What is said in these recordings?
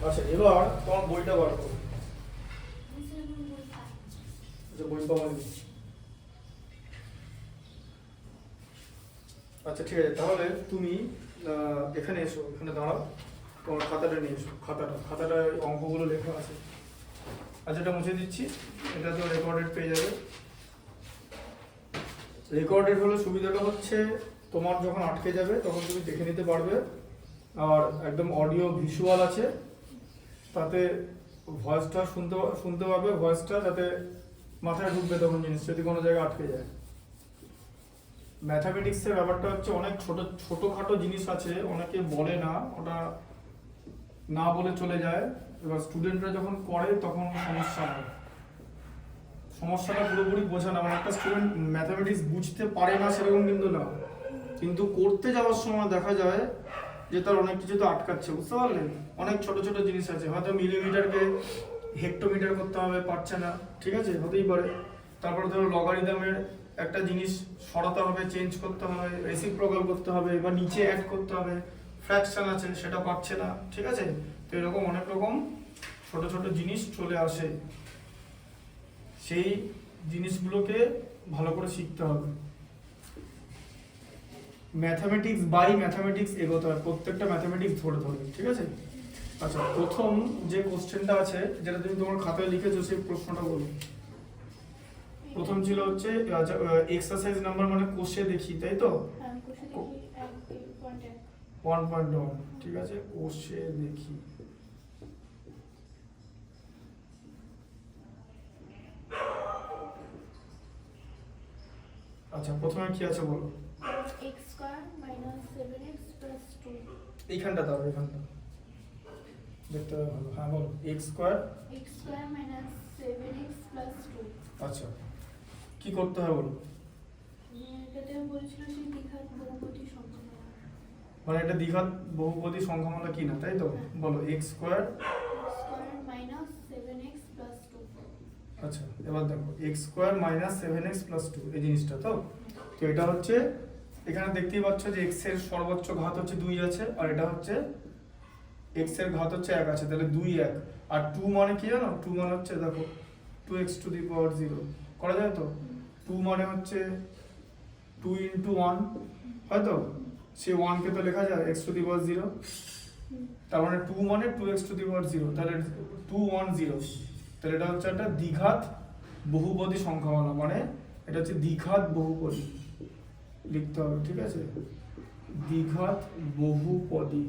আচ্ছা এবার তোমার বইটা বার করো। আচ্ছা বই পাওয়া যাবে। আচ্ছা ঠিক আছে, তাহলে তুমি এখানে এসো, এখানে দাঁড়াও, তোমার খাতাটা নিয়ে এসো। খাতাটা অঙ্কগুলো লেখা আছে। আচ্ছা এটা মুছে দিচ্ছি, এটা তো রেকর্ডেড পেয়ে যাবে। রেকর্ডেড হলে সুবিধাটা হচ্ছে তোমার যখন আটকে যাবে তখন তুমি দেখে নিতে পারবে, আর একদম অডিও ভিজুয়াল আছে, তাতে ভয়েসটা শুনতে পাবে, ভয়েসটা যাতে মাথায় ঢুকবে তখন জিনিস, যদি কোনো জায়গায় আটকে যায়। ম্যাথামেটিক্সের ব্যাপারটা হচ্ছে অনেক ছোটোখাটো জিনিস আছে, অনেকে বলে না, ওটা না বলে চলে যায়। এবার স্টুডেন্টরা যখন করে তখন সমস্যা হয়। সমস্যাটা পুরোপুরি বোঝা না, মানে একটা স্টুডেন্ট ম্যাথামেটিক্স বুঝতে পারে না সেরকম কিন্তু না, কিন্তু করতে যাওয়ার সময় দেখা যায় যে তার অনেক কিছু তো আটকাচ্ছে, বুঝতে পারলেন? অনেক ছোট ছোট জিনিস আছে, হয়তো মিলিমিটারকে হেক্টোমিটার করতে হবে, পারছে না, ঠিক আছে, হতেই পারে। তারপরে ধরো লগারিদমের একটা জিনিস সরাতে হবে, চেঞ্জ করতে হবে, রেসিপ্রোকাল করতে হবে, বা নিচে অ্যাড করতে হবে, ফ্র্যাকশন আছে সেটা পারছে না, ঠিক আছে। তো এরকম অনেক রকম ছোট ছোট জিনিস চলে আসে, সেই জিনিসগুলোকে ভালো করে শিখতে হবে। ম্যাথামেটিক্স বাই ম্যাথামেটিক্স এগোতে হয়, প্রত্যেকটা ম্যাথামেটিক্স ধরে ধরে, ঠিক আছে। আচ্ছা প্রথম যে কোশ্চেনটা আছে, যেটা তুমি তোমার খাতায় লিখেছো, সেই প্রশ্নটা বলো। প্রথম ছিল হচ্ছে এক্সারসাইজ নাম্বার মানে কোষে দেখি, তাই তো? 1.1, ঠিক আছে, কোষে দেখি। আচ্ছা প্রথমে কি আছে বলো। x square minus 7x plus 2। এইখানটা দাও, এইখানটা দেখতে হবে ভালো। হ্যাঁ বলো, x square minus 7x plus 2। আচ্ছা কি করতে হবে বলো। এটাতে বলেছিল যে দ্বিঘাত বহুপদী সংখ্যামালা, মানে এটা দ্বিঘাত বহুপদী সংখ্যামালা কি না, তাই তো? বলো x square minus 7x plus 2। আচ্ছা এবার দেখো x square minus 7x plus 2 এই জিনিসটা তো। তো এটা হচ্ছে, এখানে দেখতেই পাচ্ছ যে x এর সর্বোচ্চ ঘাত হচ্ছে 2 আছে, আর এটা হচ্ছে x এর ঘাত হচ্ছে 1 আছে, তাহলে 2 1। আর 2 মানে কি জানো? 2 মানে হচ্ছে দেখো 2x টু দি পাওয়ার 0 করা যায় তো। 2 মানে হচ্ছে 2 ইনটু 1, হয়তো সে 1 কে তো লেখা যায় x টু দি পাওয়ার 0, তার মানে 2 মানে 2x টু দি পাওয়ার 0, তাহলে 2 1 0, তাহলে এটা হচ্ছে একটা দ্বিঘাত বহুপদী সংখ্যামালা, মানে এটা হচ্ছে দ্বিঘাত বহুপদী লিখতে হবে, ঠিক আছে, দ্বিঘাত বহুপদী।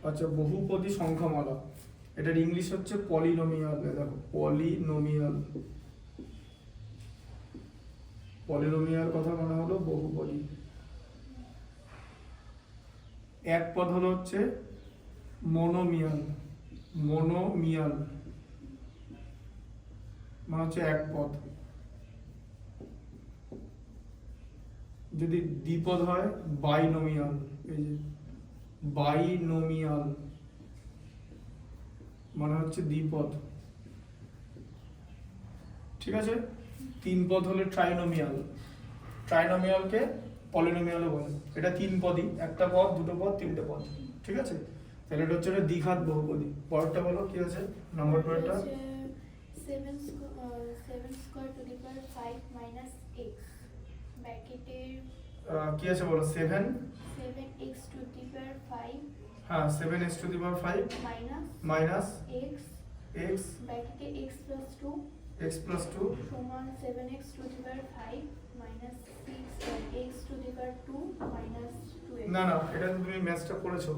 আচ্ছা বহুপদী সংখ্যামালা, এটার ইংলিশ হচ্ছে পলিনোমিয়াল। দেখো পলিনোমিয়াল, পলিনোমিয়াল কথা মানে হলো বহুপদী। এক পদ হলো হচ্ছে মনোমিয়াল, মনোমিয়াল মানে হচ্ছে এক পদ। যদি দ্বিপদ হয় বাইনোমিয়াল, এই যে বাইনোমিয়াল মানে হচ্ছে দ্বিপদ, ঠিক আছে। তিন পদ হলে ট্রাইনোমিয়াল, ট্রাইনোমিয়ালকে পলিনোমিয়ালও বলে। এটা তিন পদই, একটা পদ, দুটো পদ, তিনটে পদ, ঠিক আছে। তাহলে এটা হচ্ছে দ্বিঘাত বহুপদী। পরেরটা বলো কি আছে, নাম্বার পরেরটা। 7 square to the power 5 minus x ব্র্যাকেটের কি আছে বলো। 7 7x টু দি পাওয়ার 5, হ্যাঁ 7x two the power 5 minus x x ব্র্যাকেটে x প্লাস 2 x প্লাস 2 সমান 7x two the power 5 minus 6x two the power 2 minus 2x। না না, এটা তো তুমি ম্যাথটা করেছো।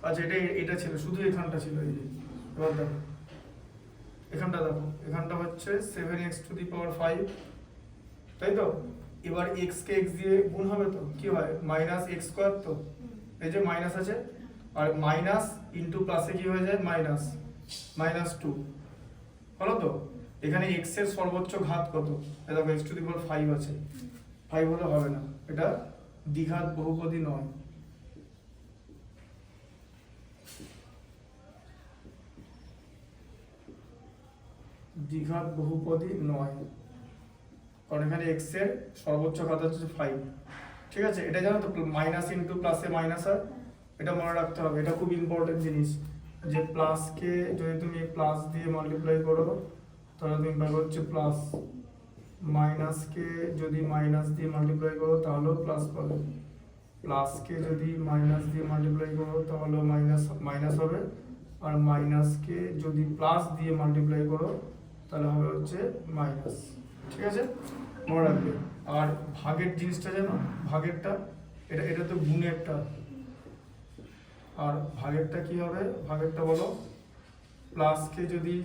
আচ্ছা এটা ছিল, শুধু এখানটা ছিল, এই যে এবার দেখো এখানটা, দেখো এখানটা হচ্ছে 7x টু দি পাওয়ার 5, তাই তো। এবার x কে x দিয়ে গুণ হবে তো কি হয়, মাইনাস x স্কয়ার, তো এই যে মাইনাস আছে, আর মাইনাস ইনটু প্লাসে কি হয়ে যায়, মাইনাস, মাইনাস 2 হলো তো। এখানে x এর সর্বোচ্চ ঘাত কত, এই দেখো x টু দি পাওয়ার 5 আছে, 5 হলে হবে না, এটা দ্বিঘাত বহুপদী নয়। দ্বিঘাত বহুপদী নয়, কারণ এখানে x এর সর্বোচ্চ ঘাত হচ্ছে 5, ঠিক আছে, এটা জানো তো মাইনাস ইন্টু প্লাসে মাইনাস হয়, এটা মনে রাখতে হবে, এটা খুব ইম্পর্টেন্ট জিনিস, যে প্লাসকে যদি তুমি প্লাস দিয়ে মাল্টিপ্লাই করো তাহলে তুমি পাবে হচ্ছে প্লাস, মাইনাসকে যদি মাইনাস দিয়ে মাল্টিপ্লাই করো তাহলেও প্লাস পাবে, প্লাসকে যদি মাইনাস দিয়ে মাল্টিপ্লাই করো তাহলে মাইনাস মাইনাস হবে, আর মাইনাসকে যদি প্লাস দিয়ে মাল্টিপ্লাই করো তাহলে হবে হচ্ছে মাইনাস। ঠিক আছে, মনে রাখবে। আর ভাগের জিনিসটা জানো, ভাগেরটা এটা তো গুণেরটা, আর ভাগেরটা কি হবে, ভাগেরটা বলো, প্লাসকে যদি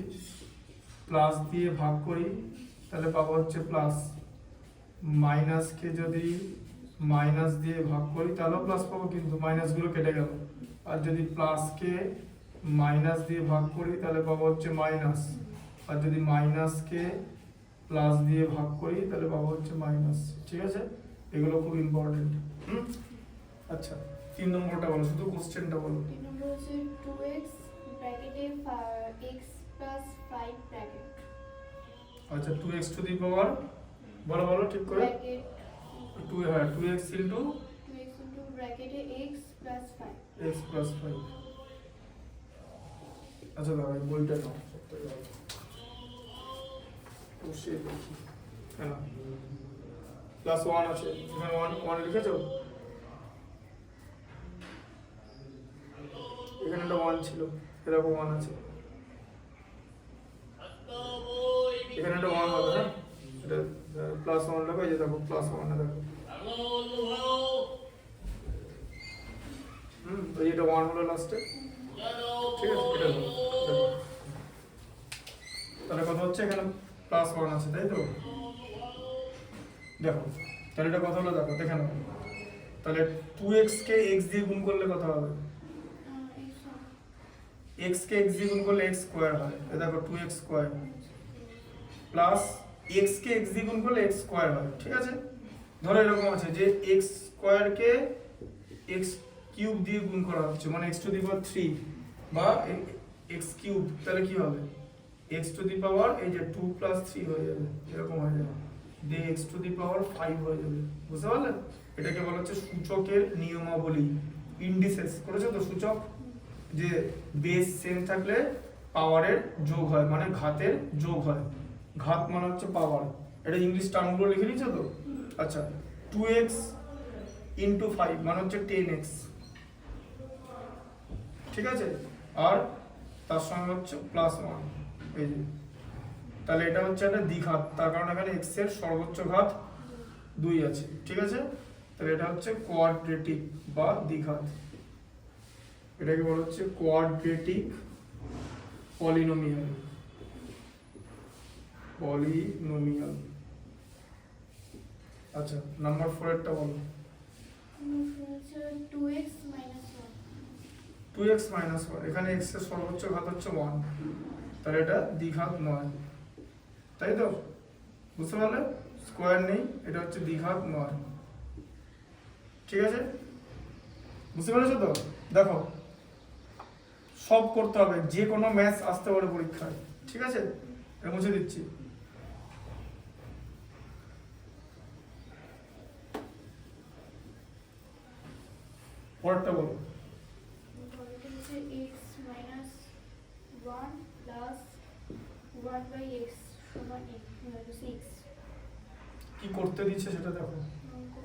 প্লাস দিয়ে ভাগ করি তাহলে পাবো হচ্ছে প্লাস, মাইনাসকে যদি মাইনাস দিয়ে ভাগ করি তাহলেও প্লাস পাবো, কিন্তু মাইনাসগুলো কেটে গেল, আর যদি প্লাসকে মাইনাস দিয়ে ভাগ করি তাহলে পাবো হচ্ছে মাইনাস, আর যদি মাইনাসকে প্লাস দিয়ে ভাগ করি তাহলে পাবো হচ্ছে মাইনাস। ঠিক আছে, এগুলো খুব ইম্পর্টেন্ট। আচ্ছা, 3 নম্বরটা বলো, শুধু কোশ্চেনটা বলো। 3 নম্বর হচ্ছে 2x ব্র্যাকেটে x প্লাস 5 ব্র্যাকেট। আচ্ছা, 2x টু দি পাওয়ার, বলো বলো ঠিক করে, bracket 2x into 2x into ব্র্যাকেটে x প্লাস 5। x plus 5। আচ্ছা দাঁড়া, এই বইটা নাও, অবশ্যই দেখি, হ্যাঁ প্লাস 1 আছে, এখানে 1 লিখেছো, এখানে একটা 1 ছিল, এরকম 1 আছে, এখানে একটা 1 হবে না, এটা প্লাস 1 লেখো, এই যে দেখো প্লাস 1 এ দেখো, এই এটা 1 হলো লাস্টে। ঠিক আছে, এটা দেখো, তাহলে কথা হচ্ছে এখানে প্লাস 1 আছে, তাই তো? দেখো তাহলে এটা কথা হলো, দেখো দেখে নাও, তাহলে 2x কে x দিয়ে গুণ করলে কত হবে, x কে x দিয়ে গুণ করলে x স্কয়ার হয়, এই দেখো 2x স্কয়ার, প্লাস x কে x দিয়ে গুণ করলে x স্কয়ার হয়। ঠিক আছে, ধরো এরকম আছে যে x স্কয়ার কে x কিউব দিয়ে গুণ করা হচ্ছে, মানে x টু দি পাওয়ার 3 বা x কিউব, তাহলে কি হবে, x টু দি পাওয়ার এই যে 2 প্লাস 3 হয়ে যাবে, এরকম হয়ে যাবে, দিয়ে x টু দি পাওয়ার 5 হয়ে যাবে। বুঝতে পারলে? এটাকে বলা হচ্ছে সূচকের নিয়মাবলী, ইন্ডিসেস করেছো তো, সূচক, যে বেস সেম থাকলে পাওয়ারের যোগ হয়, মানে ঘাতের যোগ হয়, ঘাত মানে হচ্ছে পাওয়ার, এটা ইংলিশ টার্মগুলো লিখে নিয়েছো তো? আচ্ছা, 2x ইন্টু 5 মানে হচ্ছে 10x। ঠিক আছে, আর তার সঙ্গে হচ্ছে প্লাস 1, এই যে, তাহলে এটা হচ্ছে একটা দ্বিঘাত, তার কারণ এখানে x এর সর্বোচ্চ ঘাত 2 আছে। ঠিক আছে, তাহলে এটা হচ্ছে কোয়াড্রেটিক বা দ্বিঘাত, এটাকে বলা হচ্ছে কোয়াড্রেটিক পলিনোমিয়াল, পলিনোমিয়াল। আচ্ছা, নাম্বার 4 এরটা বলো। 2x minus 1। 2x minus 1, এখানে x এর সর্বোচ্চ ঘাত হচ্ছে 1, তাহলে এটা দ্বিঘাত নয়, তাই তো? বুঝতে পারলে? স্কয়ার নেই, এটা হচ্ছে দ্বিঘাত নয়। ঠিক আছে, বুঝতে পেরেছো তো? দেখো সব করতে হবে, যে কোনো ম্যাথস আসতে পারে পরীক্ষায়। ঠিক আছে, এটা মুছে দিচ্ছি। পরেরটা বলো। পরেরটা হচ্ছে x minus 1 plus 1 by x সমান 6। কি করতে দিচ্ছে সেটা দেখো,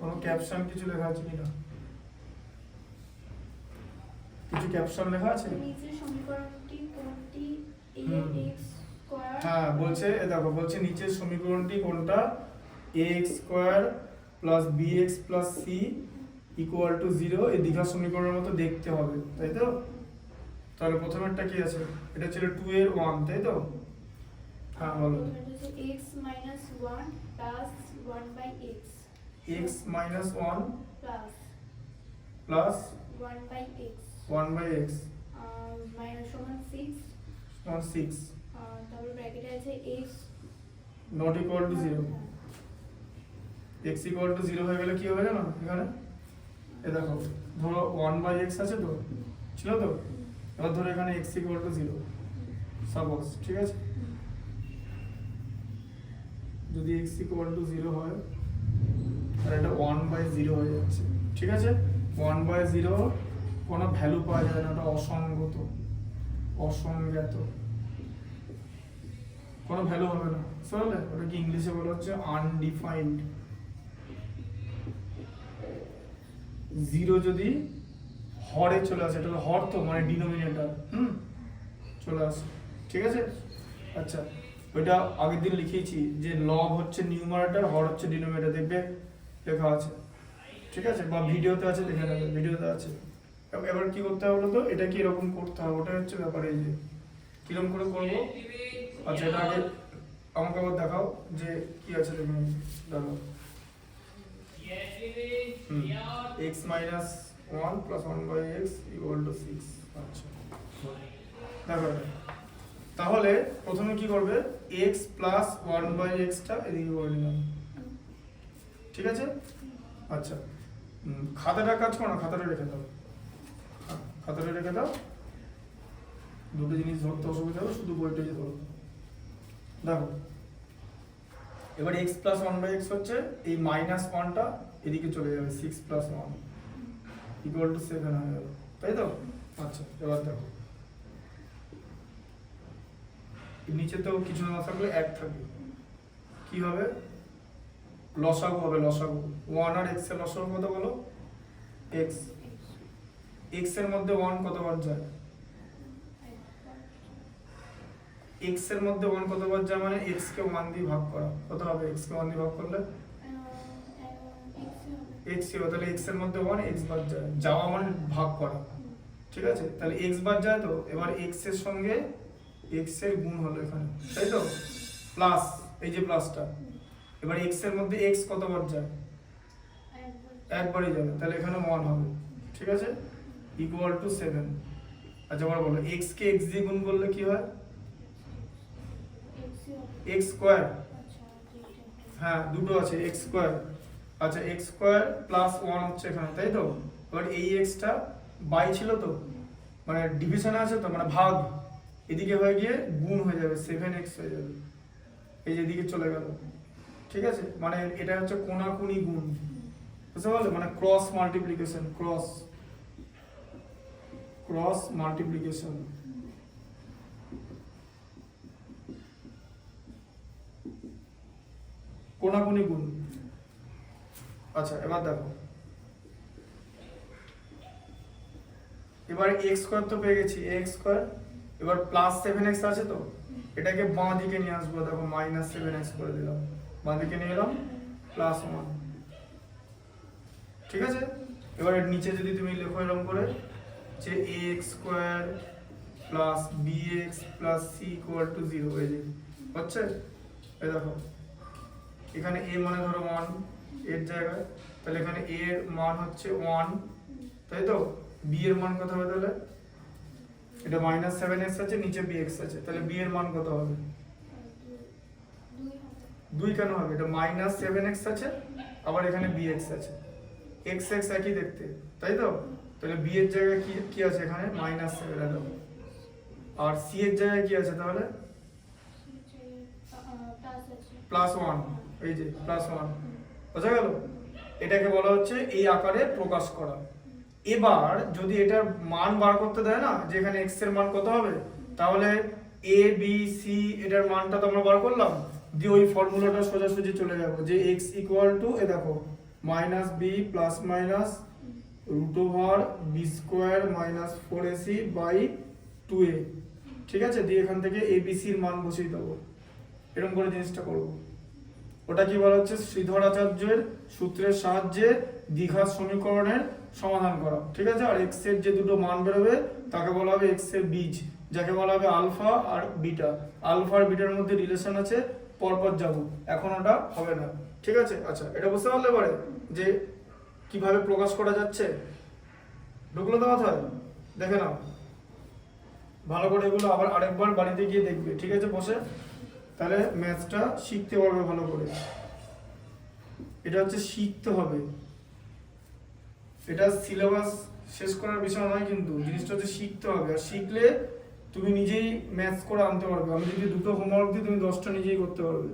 কোনো ক্যাপশন কিছু লেখা আছে কিনা, কিছু ক্যাপশন লেখা আছে? নিচের সমীকরণটি কোনটি ax স্কয়ার? হ্যাঁ বলছে, এ দেখো বলছে নিচের সমীকরণটি কোনটা, ax square plus bx plus c equal to 0, এই দ্বিঘাত সমীকরণের মতো দেখতে হবে, তাই তো? তাহলে প্রথমেরটা কি আছে, এটা ছিল 2 এর 1, তাই তো? হ্যাঁ বলো। এটা হচ্ছে x minus 1 plus 1 by x। x minus 1 plus plus 1 by x 1 by x minus সমান 6। সমান 6, তারপর ব্র্যাকেটে আছে x not equal to 0, x equal to 0 হয়ে গেলে কি হবে জানো এখানে, এ দেখো ধরো 1 by x আছে তো, ছিল তো, এবার ধরো এখানে x equal to 0 সাপোজ। ঠিক আছে, যদি x equal to 0 হয় আর এটা 1/0 হয়ে যাচ্ছে, ঠিক আছে? 1/0 কোনো ভ্যালু পাওয়া যায় না, ওটা অসঙ্গত, অসংজ্ঞাত, কোনো ভ্যালু হবে না, বুঝলে? ওটা কি ইংলিশে বলা হচ্ছে আনডিফাইন্ড। 0 যদি হরে চলে আসে, এটা হর তো মানে ডিনোমিনেটর, চলে আসে, ঠিক আছে? আচ্ছা, ওইটা আগের দিন লিখেছি যে লব হচ্ছে নিউমারেটর, হর হচ্ছে ডিনোমিনেটর, দেখবে লেখা আছে, ঠিক আছে? বা ভিডিওতে আছে, দেখে নেবে, ভিডিওতে আছে। এবার কি করতে হবে বলো তো, এটা কি এরকম করতে হবে, ওটা হচ্ছে ব্যাপার। এই যে কিরকম করে করবো, আচ্ছা এটা আগে আমাকে আবার দেখাও যে কি আছে, দেখুন দেখো, x minus 1 plus 1 by x equal to 6। আচ্ছা দেখো, তাহলে প্রথমে কি করবে, x plus 1 by x টা এদিকে করে নিলাম, ঠিক আছে? আচ্ছা, খাতাটা কাজ করো না, খাতাটা রেখে দাও, খাতাটা রেখে দাও, দুটো জিনিস ধরতে অসুবিধা হবে, শুধু বইটাই ধরো। দেখো এবার x plus 1 by x হচ্ছে এই মাইনাস 1টা এদিকে চলে যাবে, 6 plus 1 equal to 7 হয়ে গেল, তাই তো? আচ্ছা এবার দেখো, নিচে তো কিছু না থাকলে 1 থাকবে, কি হবে, লসাগু হবে, লসাগু 1 আর x এর লসাগু কত বলো, x, x এর মধ্যে 1 কতবার যায়, x এর মধ্যে 1 কতবার যায় মানে x কে 1 দিয়ে ভাগ করা, কত হবে, x কে 1 দিয়ে ভাগ করলে x হবে, তাহলে x এর মধ্যে 1, x বার যায়, যাওয়া মানে ভাগ করা, ঠিক আছে? তাহলে x বার যায়, তো এবার x এর সঙ্গে x এর গুণ হলো এখানে, তাই তো? প্লাস এই যে প্লাসটা, এবার x এর মধ্যে x কতবার যায়, একবারই যাবে, তাহলে এখানে 1 হবে, ঠিক আছে? Equal to 7। আচ্ছা এবার বলো, x কে x দিয়ে গুণ করলে কি হয়, x স্কয়ার, হ্যাঁ দুটো আছে, x স্কয়ার, আচ্ছা x স্কয়ার প্লাস 1 হচ্ছে এখানে, তাই তো? এবার এই x টা বাই ছিল তো, মানে ডিভিশনে আছে তো, মানে ভাগ, এদিকে হয়ে গিয়ে গুণ হয়ে যাবে, 7x হয়ে যাবে, এই যে এদিকে চলে গেল, ঠিক আছে? মানে এটা হচ্ছে কোনাকুনি গুণ, বুঝতে পারলে? মানে ক্রস মাল্টিপ্লিকেশন, ক্রস মাল্টিপ্লিকেশন, কোনাকুনি গুণ। আচ্ছা এবার দেখো, এবার x স্কয়ার তো পেয়ে গেছি, x স্কয়ার, এবার প্লাস 7x আছে তো, এটাকে বাঁ দিকে নিয়ে আসবো, দেখো মাইনাস 7x করে দিলাম, বাঁ দিকে নিয়ে এলাম, প্লাস 1, ঠিক আছে? এবার এর নিচে যদি তুমি লেখো এরকম করে যে ax square plus bx plus c equal to 0, এই যে হচ্ছে, এই দেখো এখানে a মানে ধরো 1 এর জায়গায়, তাহলে এখানে a এর মান হচ্ছে 1, তাই তো? b এর মান কত হবে, তাহলে এটা মাইনাস 7x আছে, নিচে bx আছে, তাহলে b এর মান কত হবে, 2 কেন হবে, এটা মাইনাস 7x আছে, আবার এখানে bx আছে, x x একই দেখতে, তাই তো? তাহলে b এর জায়গায় কি আছে, এখানে মাইনাস 7 আছে, আর c এর জায়গায় কি আছে, তাহলে প্লাস 1, এই যে প্লাস 1, বোঝা গেল? এটাকে বলা হচ্ছে এই আকারে প্রকাশ করা। এবার যদি এটার মান বার করতে দেয় না, যে এখানে x এর মান কত হবে, তাহলে a b c এটার মানটা তো আমরা বার করলাম, দিয়ে ওই ফর্মুলাটা সোজাসুজি চলে যাব, যে x ইকুয়াল টু, এ দেখো minus b plus minus root over b square minus 4ac by 2a, ঠিক আছে? দিয়ে এখান থেকে a b c এর মান বসিয়ে দেবো, এরকম করে জিনিসটা করবো। ওটা কি বলা হচ্ছে, শ্রীধরাচার্যের সূত্রের সাহায্যে দ্বিঘাত সমীকরণের সমাধান করা, ঠিক আছে? আর x এর যে দুটো মান বেরোবে তাকে বলা হবে x এর বীজ, যাকে বলা হবে আলফা আর বিটা। আলফা আর বিটার মধ্যে রিলেশন আছে, পরপর যাব, এখন ওটা হবে না, ঠিক আছে? আচ্ছা এটা বুঝতে পারলে পরে যে কিভাবে প্রকাশ করা যাচ্ছে, ঢুকলো তো মাথায়? দেখে নাও ভালো করে, এগুলো আবার আরেকবার বাড়িতে গিয়ে দেখবে, ঠিক আছে? বসে, তাহলে ম্যাথটা শিখতে পারবে ভালো করে। এটা হচ্ছে শিখতে হবে, এটা সিলেবাস শেষ করার বিষয় নয়, কিন্তু জিনিসটা হচ্ছে শিখতে হবে, আর শিখলে তুমি নিজেই ম্যাথস করে আনতে পারবে। আমি যদি দুটো হোমওয়ার্ক দিই, তুমি 10টা নিজেই করতে পারবে।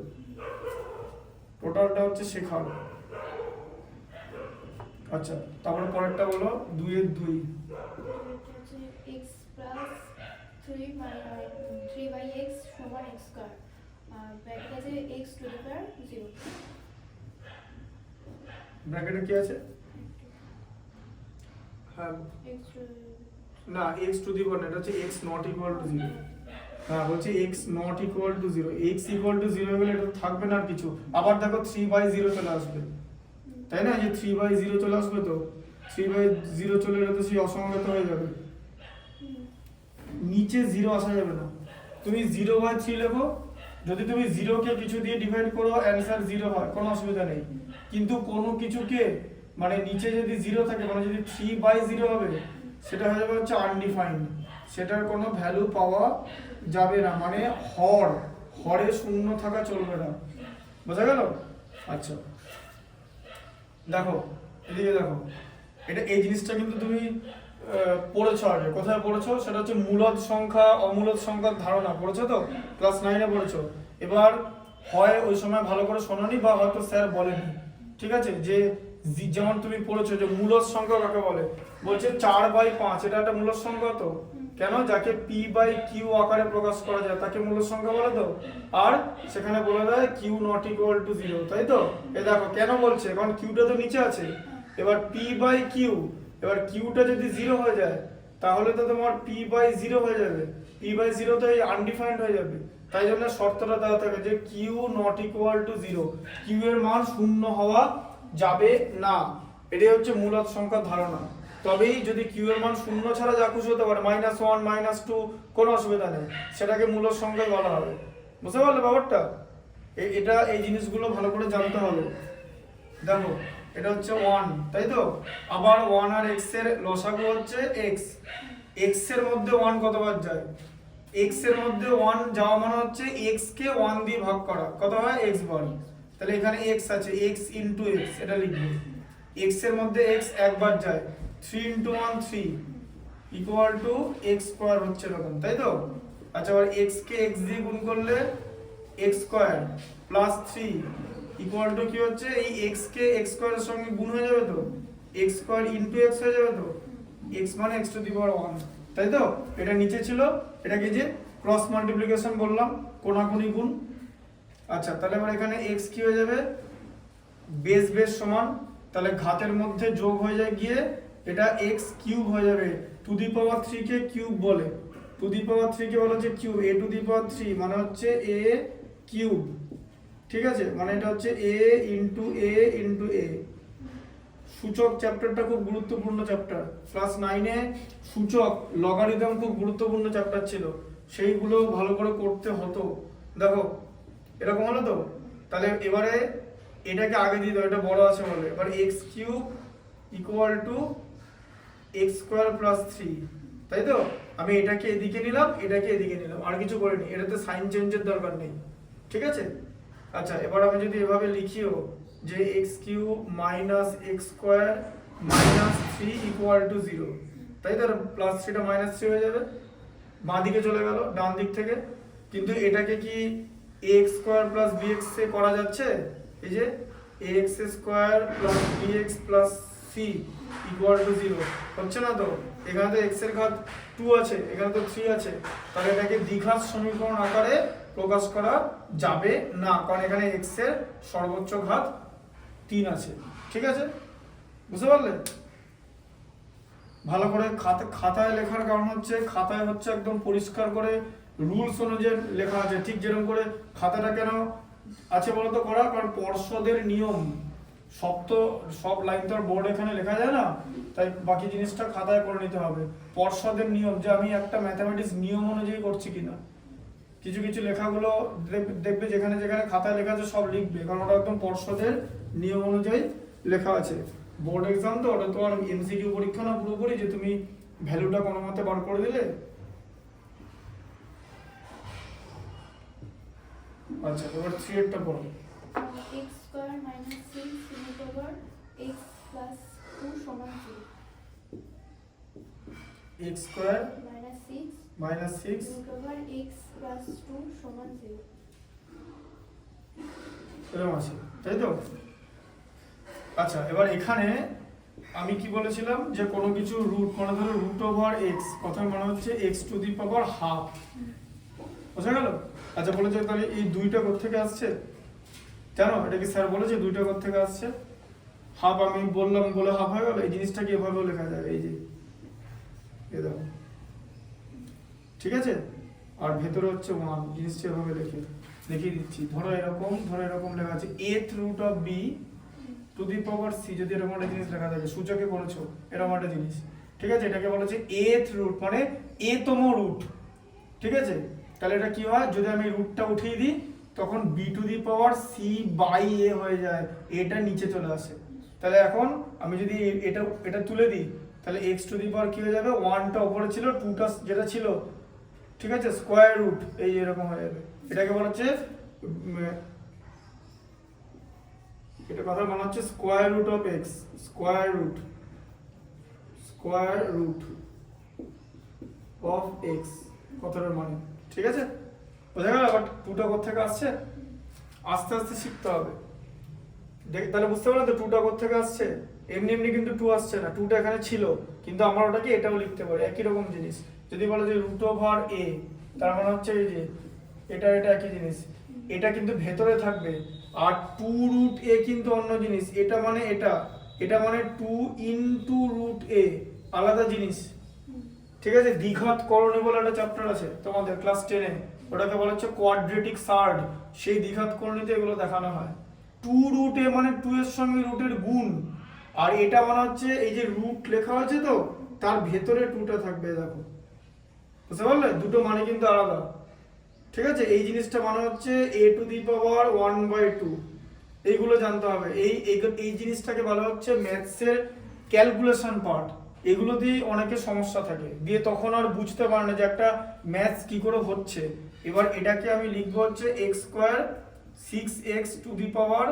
টোটালটা হচ্ছে শেখার, আচ্ছা, তারপরে পরেরটা বলো 2 এর 2। হচ্ছে x প্লাস 3/x সমান x স্কয়ার, ব্র্যাকেট আছে x টু দি পাওয়ার 0। ব্র্যাকেটে কি আছে? হ্যাঁ, x টু না x টু দি পাওয়ার, এটা হচ্ছে x নট ইকুয়াল টু 0। হ্যাঁ, বলছি x not equal to 0, x equal to 0 হলে এটা থাকবে না আর কিছু। আবার দেখো 3/0 চলে আসবে, তাই না? যে 3/0 চলে আসবে, তো 3/0 চলে এলে তো সেই অসংগত হয়ে যাবে, নিচে 0 আসা যাবে না। তুমি 0/3 লেখো, যদি তুমি 0 কে কিছু দিয়ে ডিভাইড করো অ্যানসার 0 হয়, কোনো অসুবিধা নেই। কিন্তু কোনো কিছুকে মানে নিচে যদি 0 থাকে, মানে যদি 3/0 হবে, সেটা হয়ে যাবে হচ্ছে আনডিফাইন্ড, সেটার কোনো ভ্যালু পাওয়া যাবে না, মানে হরে শূন্য থাকা চলবে না। বোঝা গেল? আচ্ছা, দেখো এদিকে দেখো, এটা এই জিনিসটা কিন্তু তুমি পড়েছো আগে। কোথায় পড়েছো? সেটা হচ্ছে মূলদ সংখ্যা অমূলদ সংখ্যার ধারণা পড়েছো তো, ক্লাস 9-এ পড়েছো। এবার হয় ওই সময় ভালো করে শোনোনি, বা হয়তো স্যার বলেনি, ঠিক আছে? যে যেমন তুমি পড়েছো যে মূলদ সংখ্যা কাকে বলে, বলছে 4/5, এটা একটা মূলদ সংখ্যা তো। কেন? যাকে p/q আকারে প্রকাশ করা যায় তাকে মূলদ সংখ্যা বলে তো। আর সেখানে বলে দেয় q নট ইকুয়াল টু 0, তাই তো? এ দেখো কেন বলছে, কারণ কিউটা তো নিচে আছে। এবার p/q, এবার কিউটা যদি 0 হয়ে যায়, তাহলে তো তোমার p/0 হয়ে যাবে, p/0 তো এই আনডিফাইন্ড হয়ে যাবে। তাই জন্য শর্তটা দেওয়া থাকে যে কিউ নট ইকুয়াল টু 0, কিউ এর মান শূন্য হওয়া যাবে না। এটাই হচ্ছে মূলদ সংখ্যার ধারণা। তবেই যদি কিউ এর মান শূন্য ছাড়া যা খুশি হতে পারে, -1 -2, কোনো অসুবিধা নেই, সেটাকে মূলদ সংখ্যা বলা হবে। বুঝতে পারলে ব্যাপারটা? এটা এই জিনিসগুলো ভালো করে জানতে হবে। দেখো এটা হচ্ছে 1, তাই তো? আবার 1 আর x এর লসাগু হচ্ছে x। x এর মধ্যে 1 কতবার যায়? x এর মধ্যে 1 যাওয়া মানে হচ্ছে x কে 1 দিয়ে ভাগ করা, কত হয়? x বার। তাহলে এখানে x আছে, x ইনটু x, এটা লিখবে। x এর মধ্যে x একবার যায়, 3 into 1 3 equal to x square হচ্ছে এরকম, তাই তো? আচ্ছা, এবার x কে x দিয়ে গুণ করলে x square plus 3 equal to কি হচ্ছে? এই x কে x স্কয়ারের সঙ্গে গুণ হয়ে যাবে তো, x স্কয়ার ইনটু x হয়ে যাবে তো, x মানে x টু দি পাওয়ার 1, তাই তো? এটা নিচে ছিল, এটাকে যে ক্রস মাল্টিপ্লিকেশন বললাম, কোণাকুণি গুণ। আচ্ছা, তাহলে এবার এখানে x কি হয়ে যাবে? বেস সমান, তাহলে ঘাতের মধ্যে যোগ হয়ে যায় গিয়ে এটা x কিউব হয়ে যাবে। Two the power 3 K cube বলে, টু দি পাওয়ার 3 কে বলা হচ্ছে কিউব। a টু দি পাওয়ার 3 মানে হচ্ছে a কিউব, ঠিক আছে? মানে এটা হচ্ছে a ইনটু a। সূচক চ্যাপ্টারটা খুব গুরুত্বপূর্ণ চ্যাপ্টার। ক্লাস 9-এ সূচক লগারিদম খুব গুরুত্বপূর্ণ চ্যাপ্টার ছিল, সেইগুলো ভালো করে করতে হতো। দেখো এরকম হলো তো। তাহলে এবারে এটাকে আগে দিয়ে দাও, এটা বড় আছে বলে। এবার x cube equal to x square plus 3, তাই তো? আমি এটাকে এদিকে নিলাম, এটাকে এদিকে নিলাম, আর কিছু করিনি। এটাতে সাইন চেঞ্জের দরকার নেই, ঠিক আছে? আচ্ছা, এবার আমি যদি এভাবে লিখিও যে x cube minus x square minus 3 equal to 0, তাই তো? প্লাস 3টা মাইনাস 3 হয়ে যাবে, বাঁ দিকে চলে গেল ডান দিক থেকে। কিন্তু এটাকে কি ax স্কয়ার প্লাস bx এ করা যাচ্ছে? এই যে ax square plus bx plus c equal to 0 হচ্ছে না তো? এখানে তো x এর ঘাত 2 আছে, এখানে তো 3 আছে, তাহলে এটাকে দ্বিঘাত সমীকরণ আকারে প্রকাশ করা যাবে না, কারণ এখানে x এর সর্বোচ্চ ঘাত 3 আছে, ঠিক আছে? বুঝতে পারলে? ভালো করে খাতায় লেখার কারণ হচ্ছে, খাতায় হচ্ছে একদম পরিষ্কার করে রুলস অনুযায়ী লেখা আছে। ঠিক যেরকম করে খাতাটা কেন আছে বলতো করা, কারণ পর্ষদের নিয়ম, সব লাইন তো আর বোর্ড এখানে লেখা যায় না, তাই বাকি জিনিসটা খাতায় করে নিতে হবে। পর্ষদের নিয়ম, যে আমি একটা ম্যাথামেটিক্স নিয়ম অনুযায়ী করছি কিনা। কিছু কিছু লেখাগুলো দেখবে যেখানে যেখানে খাতায় লেখা আছে সব লিখবে, কারণ ওটা একদম পর্ষদের নিয়ম অনুযায়ী লেখা আছে। বোর্ড এক্সাম তো, ওটা তো আর এমসিকিউ পরীক্ষা না পুরোপুরি যে তুমি ভ্যালুটা কোনো মতে বার করে দিলে। আচ্ছা, এবার 3 এরটা পড়ো। x স্কয়ার মাইনাস 6 ইনটু পাওয়ার x প্লাস 2 সমান 0। x স্কয়ার মাইনাস 6 6 ইনটু পাওয়ার x প্লাস 2 সমান 0। এরকম আছে, তাই তো? আচ্ছা, এবার এখানে আমি কি বলেছিলাম যে কোনো কিছু রুট মানে ধরো রুট ওভার এক্স, কথা মানে হচ্ছে x two the power half, বোঝা গেল? আচ্ছা বলেছে তাহলে এই দুইটা কোত্থেকে আসছে জানো? এটা কি স্যার বলেছে দুইটা কোত্থেকে আসছে? হাফ আমি বললাম বলে হাফ হয়ে গেল। এই জিনিসটাকে এভাবেও লেখা যায়, এই যে এ দেখো, ঠিক আছে? আর ভেতরে হচ্ছে 1, জিনিসটা এভাবে দেখিয়ে দিচ্ছি। ধরো এরকম লেখা আছে ath root of B to the power C, যদি এরকম একটা জিনিস লেখা থাকে, সূচকে করেছো এরকম একটা জিনিস, ঠিক আছে? এটাকে বলা হচ্ছে এথ রুট, মানে এতম রুট, ঠিক আছে? তাহলে এটা কি হয়, যদি আমি রুটটা উঠিয়ে দিই তখন B to the power C by A হয়ে যায়, এটা নিচে চলে আসে। তাহলে এখন আমি যদি এটা তুলে দিই তাহলে এক্স টু দি পাওয়ার কি হয়ে যাবে, 1টা উপরে ছিল, 2টা যেটা ছিল, ঠিক আছে, স্কোয়ার রুট এই এরকম হয়ে যাবে। এটাকে বলা হচ্ছে এটা কথা বলা হচ্ছে square root of X, square root of X কথাটার মানে, ঠিক আছে? বোঝা গেল? বাট 2টা কোত্থেকে আসছে আস্তে আস্তে শিখতে হবে। তাহলে বুঝতে পারলে তো 2টা কোত্থেকে আসছে? এমনি কিন্তু 2 আসছে না, 2টা এখানে ছিল, কিন্তু আমরা ওটাকে এটাও লিখতে পারি, একই রকম জিনিস। যদি বলো যে রুট ওভার এ, তার মানে হচ্ছে এই যে এটা একই জিনিস, এটা কিন্তু ভেতরে থাকবে। আর 2 রুট এ কিন্তু অন্য জিনিস, এটা মানে এটা মানে 2 ইনটু রুট এ, আলাদা জিনিস, ঠিক আছে? দ্বিঘাত করণী বলে একটা চ্যাপ্টার আছে তোমাদের ক্লাস 10-এ, ওটাকে বলা হচ্ছে কোয়াড্রেটিক সার্ড। সেই দ্বিঘাত করণীতে এগুলো দেখানো হয়। 2 রুট এ মানে 2 এর সঙ্গে রুটের গুণ, আর এটা মানে হচ্ছে এই যে রুট লেখা আছে তো তার ভেতরে 2টা থাকবে, দেখো, বুঝতে পারলে? দুটো মানে কিন্তু আলাদা, ঠিক আছে? এই জিনিসটা মানে হচ্ছে a টু দি পাওয়ার 1/2, এইগুলো জানতে হবে। এই জিনিসটাকে বলা হচ্ছে ম্যাথসের ক্যালকুলেশন পার্ট। এগুলো দিয়ে অনেকে সমস্যা থাকে, দিয়ে তখন আর বুঝতে পারে না যে একটা ম্যাথস কি করে হচ্ছে। এবার এটাকে আমি লিখবো হচ্ছে x square 6x two the power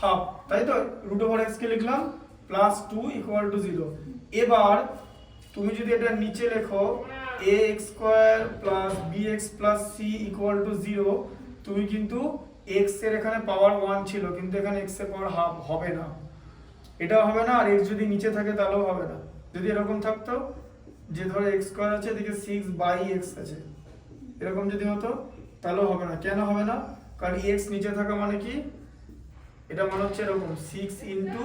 half, তাই তো? রুট ওভার এক্স কে লিখলাম প্লাস 2 ইকুয়াল টু 0। এবার তুমি যদি এটা নিচে লেখো ax square plus bx plus c equal to 0, তুমি কিন্তু x এর এখানে পাওয়ার 1 ছিল, কিন্তু এখানে x এর পাওয়ার হাফ হবে না, এটাও হবে না। আর x যদি নিচে থাকে তাহলেও হবে না। যদি এরকম থাকতো যে ধরো x স্কোয়ার আছে, এদিকে 6/x আছে, এরকম যদি হতো তাহলেও হবে না। কেন হবে না? কারণ x নিচে থাকা মানে কি, এটা মানে হচ্ছে এরকম 6 into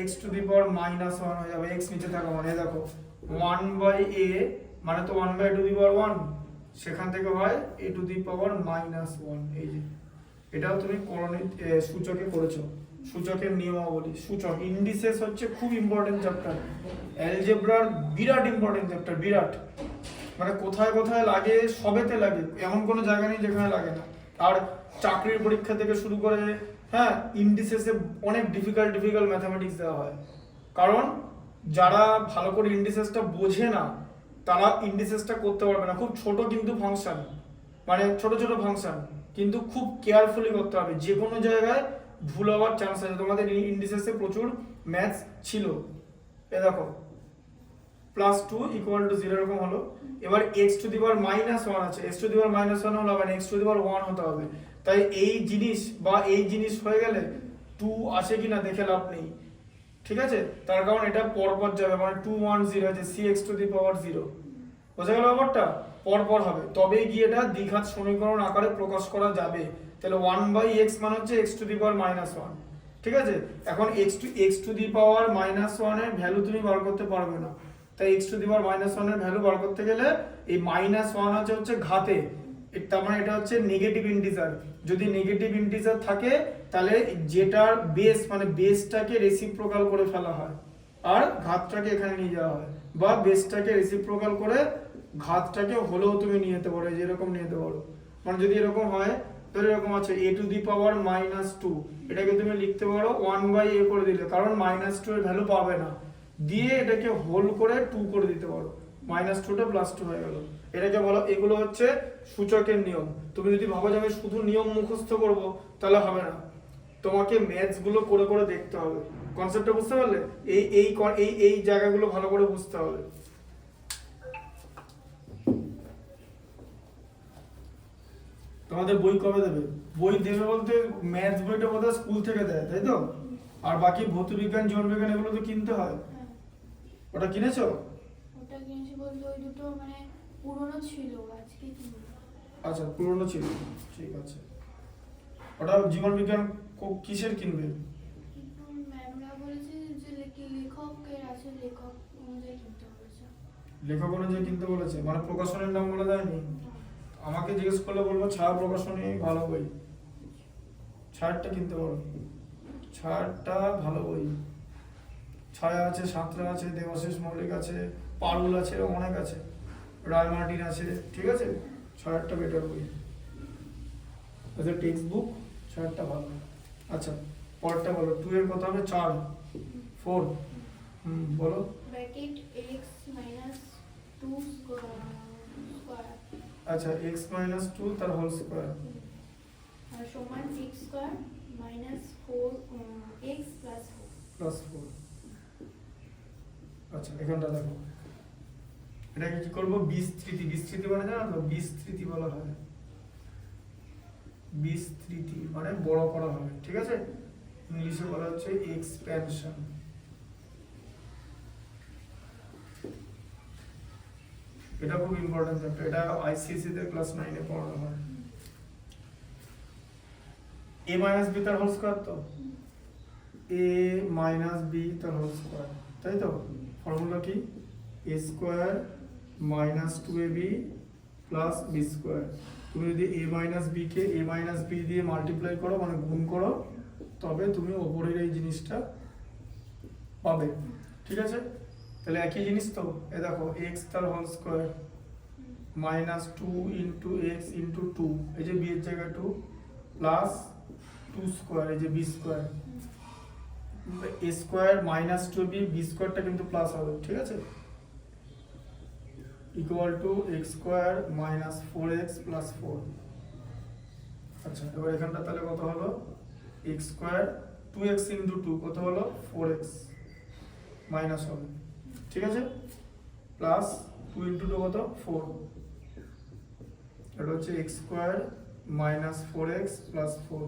x two the power minus 1 হয়ে যাবে, x নিচে থাকা মানে, দেখো 1/a মানে তো 1/2 টু দি পাওয়ার 1, সেখান থেকে হয় a two the power minus 1। এই যে এটাও তুমি করণীয় সূচকে করেছো, সূচকের নিয়মাবলী। সূচক ইন্ডিসেস হচ্ছে খুব ইম্পর্টেন্ট চ্যাপ্টার, অ্যালজেব্রার বিরাট ইম্পর্টেন্ট চ্যাপ্টার, বিরাট, মানে কোথায় কোথায় লাগে, সবেতে লাগে, এমন কোনো জায়গা নেই যেখানে লাগে না। আর চাকরির পরীক্ষা থেকে শুরু করে, হ্যাঁ, ইন্ডিসেসে অনেক ডিফিকাল্ট ম্যাথামেটিক্স দেওয়া হয়। কারণ যারা ভালো করে ইন্ডিসেসটা বোঝে না তারা ইন্ডিসেসটা করতে পারবে না। খুব ছোট কিন্তু ফাংশন, মানে ছোট ফাংশন, কিন্তু খুব কেয়ারফুলি করতে হবে, যে কোনো জায়গায় ভুল হওয়ার চান্স আছে। তোমাদের ইন্ডিসেসে প্রচুর ম্যাথস ছিল, এ দেখো প্লাস 2 ইকুয়াল টু 0 এরকম হলো। এবার x to the power minus 1 আছে, x to the power minus 1 হলো, আবার x টু দি পাওয়ার 1 হতে হবে। তাই এই জিনিস হয়ে গেলে 2 আছে কিনা দেখে লাভ নেই, ঠিক আছে? তার কারণ এটা পরপর যাবে, মানে 2 1 0 আছে, cx টু দি পাওয়ার 0, বোঝা গেল? ব্যাপারটা পরপর হবে, তবেই গিয়ে এটা দ্বিঘাত সমীকরণ আকারে প্রকাশ করা যাবে। তাহলে 1/x মানে হচ্ছে x to the power minus 1, ঠিক আছে? এখন x to the power minus 1 এর ভ্যালু তুমি বার করতে পারবে না, তাই x to the power minus 1 এর ভ্যালু বার করতে গেলে এই মাইনাস 1 হচ্ছে ঘাতে, তার মানে এটা হচ্ছে নেগেটিভ ইন্টিজার। যদি নেগেটিভ ইন্টিজার থাকে তাহলে যেটার বেস, মানে বেসটাকে রেসিপ্রোকাল করে ফেলা হয় আর ঘাতটাকে এখানে নিয়ে যাওয়া হয়, বা বেসটাকে রেসিপ্রোকাল করে ঘাতটাকে হলেও তুমি নিয়ে যেতে পারো, যেরকম নিয়ে যেতে পারো। মানে যদি এরকম হয়, ধরো এরকম আছে a two the power minus 2, এটাকে তুমি লিখতে পারো 1/a করে দিলে, কারণ মাইনাস 2 এর ভ্যালু পাবে না, দিয়ে এটাকে হোল করে 2 করে দিতে পারো, মাইনাস 2টা প্লাস 2 হয়ে গেল। এটাকে বলো, এগুলো হচ্ছে সূচকের নিয়ম। তুমি যদি ভাবো যে আমি শুধু নিয়ম মুখস্থ করব তাহলে হবে না, তোমাকে ম্যাথস গুলো করে করে দেখতে হবে। কনসেপ্টটা বুঝতে পারলে? এই জায়গাগুলো ভালো করে বুঝতে হবে। তোমাদের বই কবে দেবে? বই দেবে বলতে ম্যাথস বইটা বোধহয় স্কুল থেকে দেয়, তাই তো? আর বাকি ভৌতবিজ্ঞান জীবনবিজ্ঞান এগুলো তো কিনতে হয়, হ্যাঁ ওটা কিনেছো? ওটা কিনেছি বলতে ওই দুটো মানে পুরনো ছিল, আজকে কিনবো। আচ্ছা পুরনো ছিল, ঠিক আছে। ওটা জীবনবিজ্ঞান কিসের কিনবে? কিন্তু ম্যামরা বলেছে যে লেখকের আছে, লেখক অনুযায়ী কিনতে বলেছে। লেখক অনুযায়ী কিনতে বলেছে, মানে প্রকাশনের নাম বলে দেয়নি? আমাকে জিজ্ঞেস করলে বলবো ছায়া প্রকাশনী ভালো বই, ছায়ারটা কিনতে পারো, ছায়ারটা ভালো বই। ছায়া আছে, সাঁতরা আছে, দেবাশিস মল্লিক আছে, পারুল আছে, অনেক আছে, রায় মার্টিন আছে, ঠিক আছে। ছায়ারটা বেটার বই, আচ্ছা টেক্সট বুক ছায়ারটা ভালো। আচ্ছা পরেরটা বলো, 2 এর কথা হবে 4 4 বলো। ব্র্যাকেট x minus 2 স্কয়ার আচ্ছা x minus 2 তার হোল স্কয়ার আর সমান x square minus 4 x plus 4 plus 4। আচ্ছা এখানটা দেখো, এটাকে কি করবো? বিস্তৃতি, বিস্তৃতি মানে জানো তো, বিস্তৃতি বলা হয়, বিস্তৃতি মানে বড় করা হবে, ঠিক আছে। ইংলিশে বলা হচ্ছে এক্সপ্যানশন। এটা খুব ইম্পর্টেন্ট চ্যাপ্টার, এটা আইসিএসসি তে ক্লাস 9 এ পড়ানো হয়। a মাইনাস বি তার হোল স্কয়ার, তো a মাইনাস বি তার হোল স্কয়ার, তাই তো। ফর্মুলা কি? a square minus 2ab plus B square. তুমি যদি a মাইনাস বি কে a মাইনাস বি দিয়ে মাল্টিপ্লাই করো, মানে গুণ করো, তবে তুমি ওপরের এই জিনিসটা পাবে, ঠিক আছে। তাহলে একই জিনিস তো, এ দেখো x তার whole square minus 2 into X into 2, এই যে b এর জায়গায় 2 প্লাস 2 স্কয়ার, এই যে b square, a square minus 2b, b স্কয়ারটা কিন্তু প্লাস হবে, ঠিক আছে, equal to x square minus 4x plus 4। আচ্ছা এবার এখানটা তাহলে কত হলো? x স্কয়ার 2x ইন্টু 2 কত হলো? 4x মাইনাস হবে, ঠিক আছে, প্লাস 2 ইন্টু 2 কত? 4। এটা হচ্ছে x square minus 4x plus 4।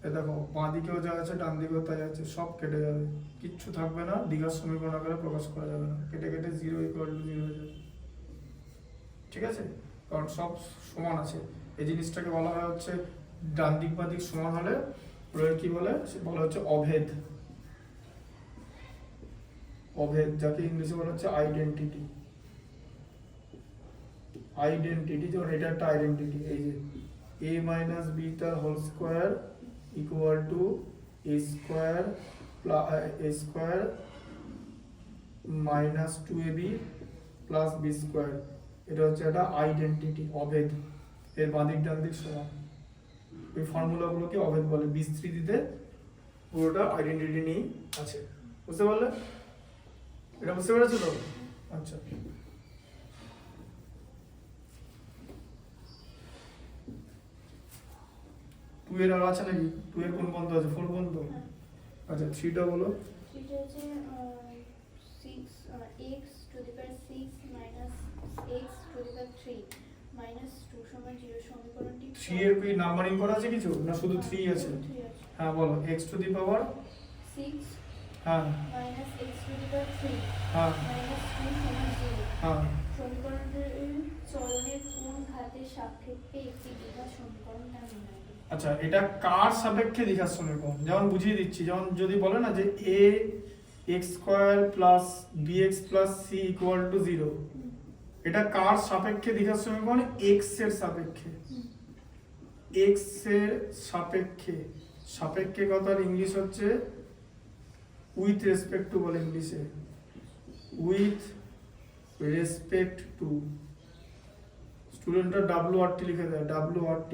এ দেখো বাঁ দিকেও যা আছে ডান দিকেও তাই আছে, সব কেটে যাবে, কিচ্ছু থাকবে না, দ্বিঘাত সমীকরণ আকারে প্রকাশ করা যাবে না, কেটে কেটে 0 ইকুয়াল টু 0 হয়ে যাবে, ঠিক আছে, কারণ সব সমান আছে। এই জিনিসটাকে বলা হয় হচ্ছে ডান দিক বাঁ দিক সমান হলে প্রয়োগ কি বলে? বলা হচ্ছে অভেদ। অভেদ, যাকে ইংলিশে বলা হচ্ছে আইডেন্টিটি। আইডেন্টিটি, যেমন এটা একটা আইডেন্টিটি, এই যে a মাইনাস বি তার whole square equal to a square plus a square minus 2ab plus b square. এটা হচ্ছে একটা আইডেন্টিটি, অভেদ, এর বাঁদিক ডান দিক সমান। এই ফর্মুলাগুলোকে অভেদ বলে, বিস্তৃতিতে পুরোটা আইডেন্টিটি নিয়ে আছে, বুঝতে পারলে? এটা বুঝতে পেরেছো তো? আচ্ছা টু এর আর আছে নাকি? 2 এর কোন বন্ধ আছে? 4 বন্ধ। আচ্ছা 3টা বলো। সেটা হচ্ছে 6 x to the power 6 minus x to the power 3 minus 2 সমান 0 সমীকরণটি 3 এর কি নাম্বারিং করা আছে কিছু, না শুধু 3 আছে? হ্যাঁ বলো, x টু দি পাওয়ার 6 হ্যাঁ মাইনাস x টু দি পাওয়ার 3 হ্যাঁ মাইনাস 2 সমান 0। হ্যাঁ সমীকরণটির চলনের কোন ঘাতের সাপেক্ষে একটি দ্বিঘাত সমীকরণ তা নির্ণয় করো। আচ্ছা এটা কার সাপেক্ষে দ্বিঘাত সমীকরণ? যেমন বুঝিয়ে দিচ্ছি, যেমন যদি বলে না যে a x square plus bx plus c equal to 0, এটা কার সাপেক্ষে দ্বিঘাত সমীকরণ? x এর সাপেক্ষে, x এর সাপেক্ষে। সাপেক্ষে কথার ইংলিশ হচ্ছে উইথ রেসপেক্ট টু বলে ইংলিশে, উইথ রেসপেক্ট টু। স্টুডেন্টরা WRT লিখে দেয়, WRT,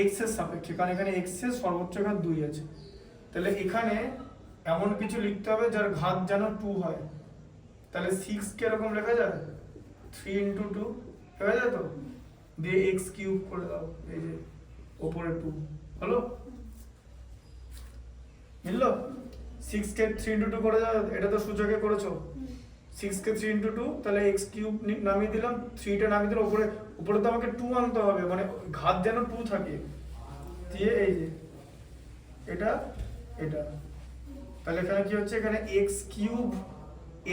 x এর সাপেক্ষে, কারণ এখানে x এর সর্বোচ্চ ঘাত 2 আছে। তাহলে এখানে এমন কিছু লিখতে হবে যার ঘাত যেন 2 হয়। তাহলে 6 কে এরকম লেখা যায় 3 ইন্টু 2 লেখা যায় তো, দিয়ে x কিউব করে দাও, এই যে ওপরে 2 হলো, মিললো? 6 কে 3 ইন্টু 2 করে দাও, এটা তো সূচকে করেছো। 6 কে 3 ইন্টু 2, তাহলে x কিউব নামিয়ে দিলাম, 3 টা নামিয়ে দিলাম, উপরে উপরে তো আমাকে 2 আনতে হবে, মানে ঘাত যেন 2 থাকে, দিয়ে এই যে এটা এটা তাহলে এখানে কি হচ্ছে এখানে x কিউব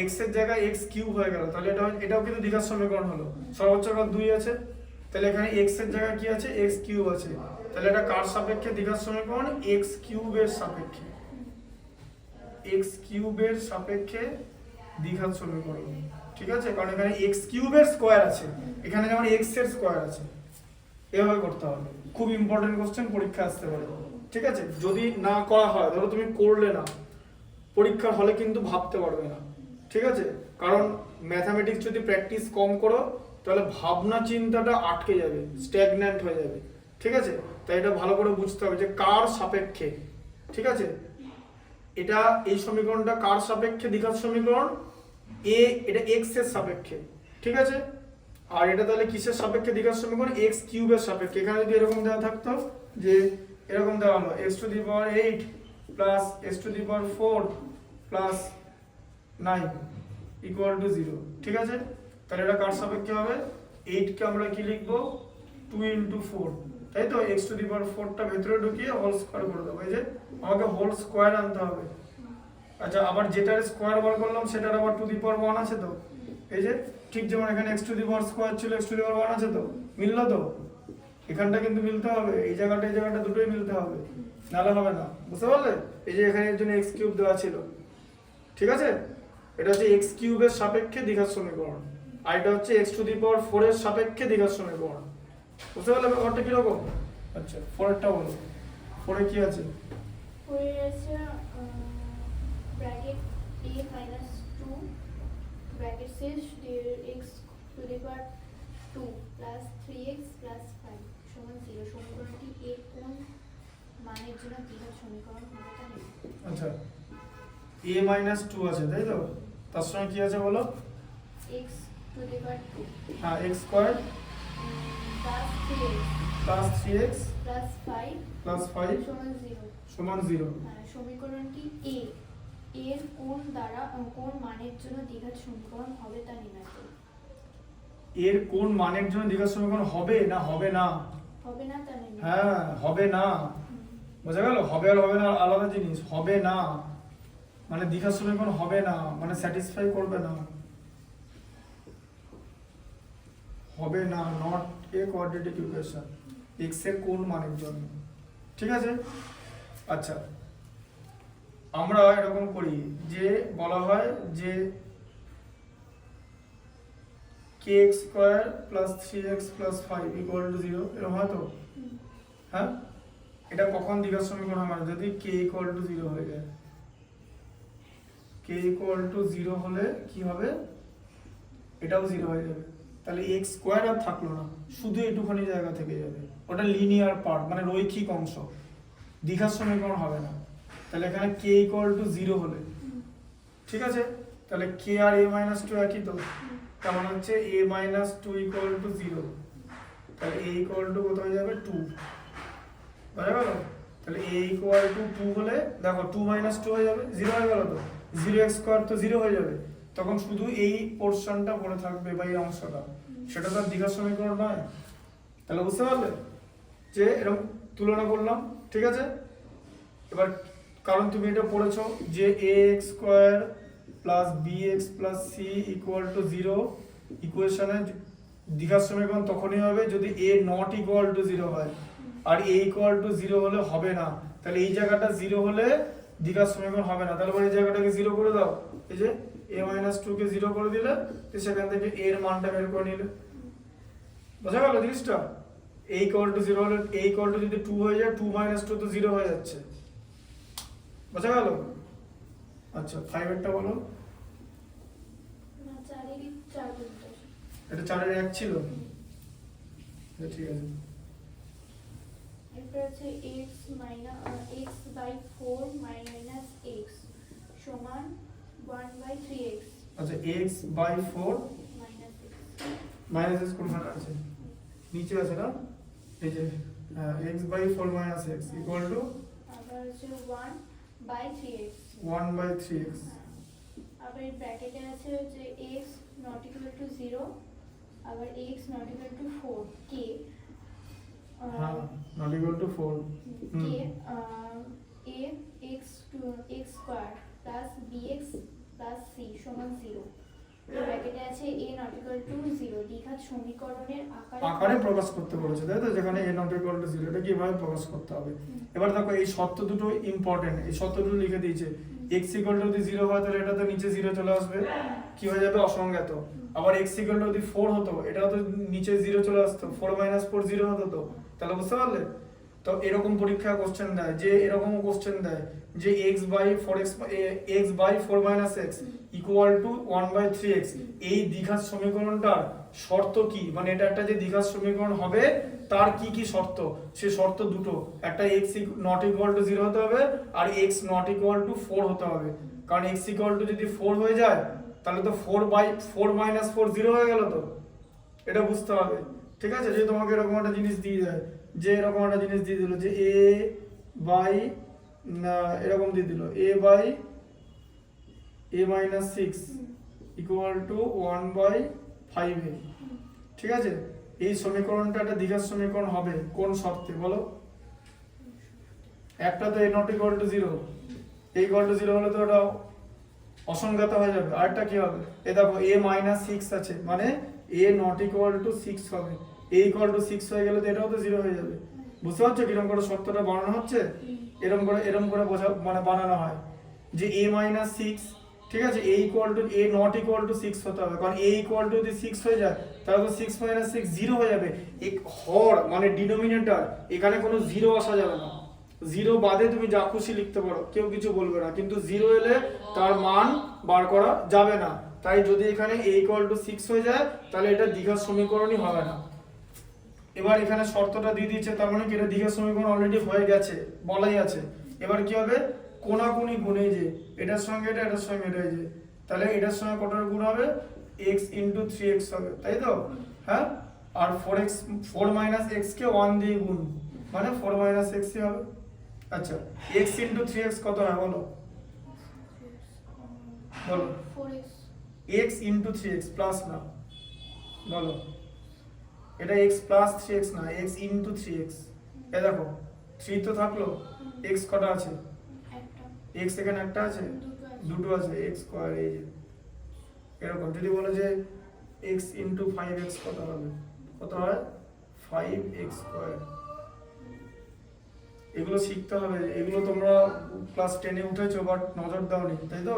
x এর জায়গায় x কিউব হয়ে গেল তাহলে এটাও কিন্তু দ্বিঘাত সমীকরণ হলো সর্বোচ্চ ঘাত 2 আছে তাহলে এখানে x এর জায়গায় কি আছে x কিউব আছে তাহলে এটা কার সাপেক্ষে দ্বিঘাত সমীকরণ x কিউবের সাপেক্ষে x কিউবের সাপেক্ষে দ্বিঘাত সমীকরণ ঠিক আছে কারণ এখানে x কিউবের স্কয়ার আছে এখানে যেমন x এর স্কয়ার আছে এভাবে করতে হবে খুব ইম্পর্টেন্ট কোশ্চেন পরীক্ষা আসতে পারে ঠিক আছে যদি না করা হয় ধরো তুমি করলে না পরীক্ষার হলে কিন্তু ভাবতে পারবে না ঠিক আছে কারণ ম্যাথমেটিক্স যদি প্র্যাকটিস কম করো তাহলে ভাবনা চিন্তাটা আটকে যাবে স্ট্যাগন্যান্ট হয়ে যাবে ঠিক আছে তাই এটা ভালো করে বুঝতে হবে যে কার সাপেক্ষে ঠিক আছে এটা এই সমীকরণটা কার সাপেক্ষে দ্বিঘাত সমীকরণ এ এটা x এর সাপেক্ষে ঠিক আছে আর এটা তাহলে কিসের সাপেক্ষে দ্বিঘাত সমীকরণ x কিউবের সাপেক্ষে এখানে যদি এরকম দেওয়া থাকতো যে এরকম দেওয়া হলো x to the power 8 plus x to the power 4 plus 9 equal to 0 ঠিক আছে তাহলে এটা কার সাপেক্ষে হবে 8 কে আমরা কি লিখবো 2 ইনটু 4 তাই তো x টু দি পাওয়ার 4 টা ভেতরে ঢুকিয়ে হোল স্কয়ার করে দেবো এই যে আমাকে হোল স্কয়ার আনতে হবে আচ্ছা আবার যেটার স্কয়ার বার করলাম সেটার আবার টু দি পাওয়ার 1 আছে তো এই যে ঠিক যেমন এখানে x to the power square ছিল x টু দি পাওয়ার 1 আছে তো মিললো তো এখানটা কিন্তু মিলতে হবে এই জায়গাটা দুটোই মিলতে হবে নালে হবে না বুঝতে পারলে এই যে এখানে এর জন্য x কিউব দেওয়া ছিল ঠিক আছে এটা হচ্ছে x কিউবের সাপেক্ষে দ্বিঘাত সমীকরণ আর এটা হচ্ছে x টু দি পাওয়ার 4 এর সাপেক্ষে দ্বিঘাত সমীকরণ বুঝতে পারলে ব্যাপারটা কি রকম আচ্ছা 4 এরটা বলো 4 এ কি আছে 4 এর আছে ব্র্যাকেট a minus 2 ব্র্যাকেট শেষ x to the power 2 plus 3x plus 5 সমান 0 সমীকরণটি a কোন মানের জন্য দ্বিঘাত সমীকরণ হবে তা নির্ণয় আচ্ছা a minus 2 আছে তাই তো তার সঙ্গে কি আছে বলো x টু দি পাওয়ার 2 হ্যাঁ x square plus 3x plus 3x plus 5 plus 5 সমান 0 সমান 0 সমীকরণটি a এর কোন দ্বারা কোন মানের জন্য দ্বিঘাত সমীকরণ হবে তা নির্ণয় করো এর কোন মানের জন্য দ্বিঘাত সমীকরণ হবে না হবে না হবে না তা নির্ণয় হ্যাঁ হবে না বোঝা গেল হবে আর হবে না আলাদা জিনিস হবে না মানে দ্বিঘাত সমীকরণ হবে না মানে স্যাটিসফাই করবে না হবে না not a quadratic equation x এর কোন মানের জন্য ঠিক আছে আচ্ছা আমরা এরকম করি যে বলা হয় যে kx square plus 3x plus 5 equal to 0 এরকম হয় তো হ্যাঁ এটা কখন দ্বিঘাত সমীকরণ হবে যদি k ইকুয়াল টু 0 হয়ে যায় k ইকুয়াল টু 0 হলে কি হবে এটাও 0 হয়ে যাবে তাহলে x স্কয়ার আর থাকলো না শুধু একটুখানি জায়গা থেকে যাবে ওটা লিনিয়ার পার্ট মানে রৈখিক অংশ দ্বিঘাত সমীকরণ হবে না তাহলে এখানে k ইকুয়াল টু 0 হলে ঠিক আছে তাহলে k আর a মাইনাস 2 একই তো তার মানে হচ্ছে a মাইনাস 2 ইকুয়াল টু 0 তাহলে a ইকুয়াল টু কত হয়ে যাবে 2 বুঝা গেল তাহলে a ইকুয়াল টু 2 হলে দেখো 2 মাইনাস 2 হয়ে যাবে 0 হয়ে গেল তো 0x স্কয়ার তো 0 হয়ে যাবে তখন শুধু এই পোরশনটা পড়ে থাকবে বা এই অংশটা সেটা তো দ্বিঘাত সমীকরণ নয় তাহলে বুঝতে পারলে যে এরকম তুলনা করলাম ঠিক আছে এবার কারণ তুমি এটা পড়েছো যে ax square plus bx plus c equal to 0 ইকুয়েশনে দ্বিঘাত সমীকরণ তখনই হবে যদি a নট ইকুয়াল টু 0 হয় আর a ইকুয়াল টু 0 হলে হবে না তাহলে এই জায়গাটা 0 হলে দ্বিঘাত সমীকরণ হবে না তাহলে এই জায়গাটাকে 0 করে দাও এই যে a 2 কে 0 করে দিলে তো সেখান থেকে a এর মানটা বের করে নিলে বুঝা গেল জিনিসটা a ইকুয়াল টু 0 হলে a ইকুয়াল টু যদি 2 হয়ে যায় 2 2 তো 0 হয়ে যাচ্ছে বুঝা গেল আচ্ছা 5 এরটা বলো না 4 এর 4 বলতে এটা 4 এর 1 ছিল ঠিক আছে এরপর আছে x by 4 minus x সমান 1 by 3x আচ্ছা x by 4 minus x minus x কোনখানে আছে নিচে আছে না এই যে x by 4 minus x equal two আবার আছে 1 by 3x 1 by 3x আবার এই ব্র্যাকেটে আছে যে x not equal to 0 আবার x not equal to 4 k হ্যাঁ not equal to 4 k a x square plus bx plus c সমান 0 ব্র্যাকেটে আছে a নট ইকুয়াল টু 0 দ্বিঘাত সমীকরণের আকারে প্রকাশ করতে বলেছে, তাই তো? যেখানে a নট ইকুয়াল টু 0 এটা কিভাবে প্রকাশ করতে হবে। এবার দেখো এই শর্ত দুটো ইম্পর্টেন্ট, এই শর্ত দুটো লিখে দিয়েছে। x ইকুয়াল টু যদি 0 হয় তাহলে এটা তো নিচে 0 চলে আসবে, কি হয়ে যাবে? অসংজ্ঞাত। আবার x ইকুয়াল টু যদি 4 হতো এটা তো নিচে 0 চলে আসতো, 4 - 4 0 হতো তো। তাহলে বুঝতে পারলে? তো এরকম পরীক্ষা কোশ্চেন দেয়, যে এরকম কোশ্চেন দেয় যে x by 4 minus x equal to 1/3x, এই দ্বিঘাত সমীকরণটার শর্ত কি, মানে এটা একটা যে দ্বিঘাত সমীকরণ হবে তার কি কি শর্ত, সে শর্ত দুটো, একটা x নট ইকুয়াল টু 0 হতে হবে আর x নট ইকুয়াল টু 4 হতে হবে। কারণ x ইকুয়াল টু যদি 4 হয়ে যায় তাহলে তো 4 মাইনাস 4 0 হয়ে গেল, তো এটা বুঝতে হবে। ঠিক আছে, যে তোমাকে এরকম একটা জিনিস দিয়ে দেয়, যে এরকম একটা জিনিস দিয়ে দিল যে a বাই এরকম দিয়ে দিল a by a minus 6 equal to 1/5a। ঠিক আছে, এই সমীকরণটা একটা দ্বিঘাত সমীকরণ হবে কোন শর্তে বলো? একটা তো a not equal to 0, a equal to 0 হলে তো ওটা অসংজ্ঞাত হয়ে যাবে। আরেকটা কি হবে? এই দেখো a মাইনাস 6 আছে, মানে a নট ইকুয়াল টু 6 হবে, a ইকুয়াল টু 6 হয়ে গেলে তো এটাও তো 0 হয়ে যাবে। বুঝতে পারছো কিরকম করে শর্তটা বানানো হচ্ছে? এরকম করে বোঝা মানে বানানো হয় যে a মাইনাস 6, ঠিক আছে, a equal to a not equal two 6 হতে হবে, কারণ a ইকুয়াল টু যদি 6 হয়ে যায় তাহলে তো 6 মাইনাস 6 0 হয়ে যাবে। এই হর মানে ডিনোমিনেটর, এখানে কোনো 0 আসা যাবে না, 0 বাদে তুমি যা খুশি লিখতে পারো, কেউ কিছু বলবে না, কিন্তু 0 এলে তার মান বার করা যাবে না। তাই যদি এখানে a ইকুয়াল টু 6 হয়ে যায় তাহলে এটা দ্বিঘাত সমীকরণই হবে না। এবার এখানে শর্তটা দিয়ে দিয়েছে, তার মানে কি এটা দ্বিঘাত সমীকরণ অলরেডি হয়ে গেছে, বলাই আছে। এবার কি হবে? কোনাকুনি গুণ, এই যে এটার সঙ্গে এটা, এটার সঙ্গে এটা, এই যে তাহলে এটার সঙ্গে কটার গুণ হবে? x ইনটু 3x হবে, তাই তো? হ্যাঁ, আর 4 মাইনাস x কে 1 দিয়ে গুণ, মানে 4 মাইনাস x ই হবে। আচ্ছা, x ইনটু 3x কত হয় বলো? বলো 4x x into 3x plus না, বলো এটা x প্লাস 3x না, x ইনটু 3x। এই দেখো 3 তো থাকলো, x কটা আছে? একটা x এখানে একটা আছে, দুটো আছে, x স্কয়ার। এই যে এরকম যদি বলো যে x ইনটু 5x কত হবে? কত হয়? 5x square. এগুলো শিখতে হবে, এগুলো তোমরা ক্লাস 10 এ উঠেছো বাট নজর দাওনি, তাই তো?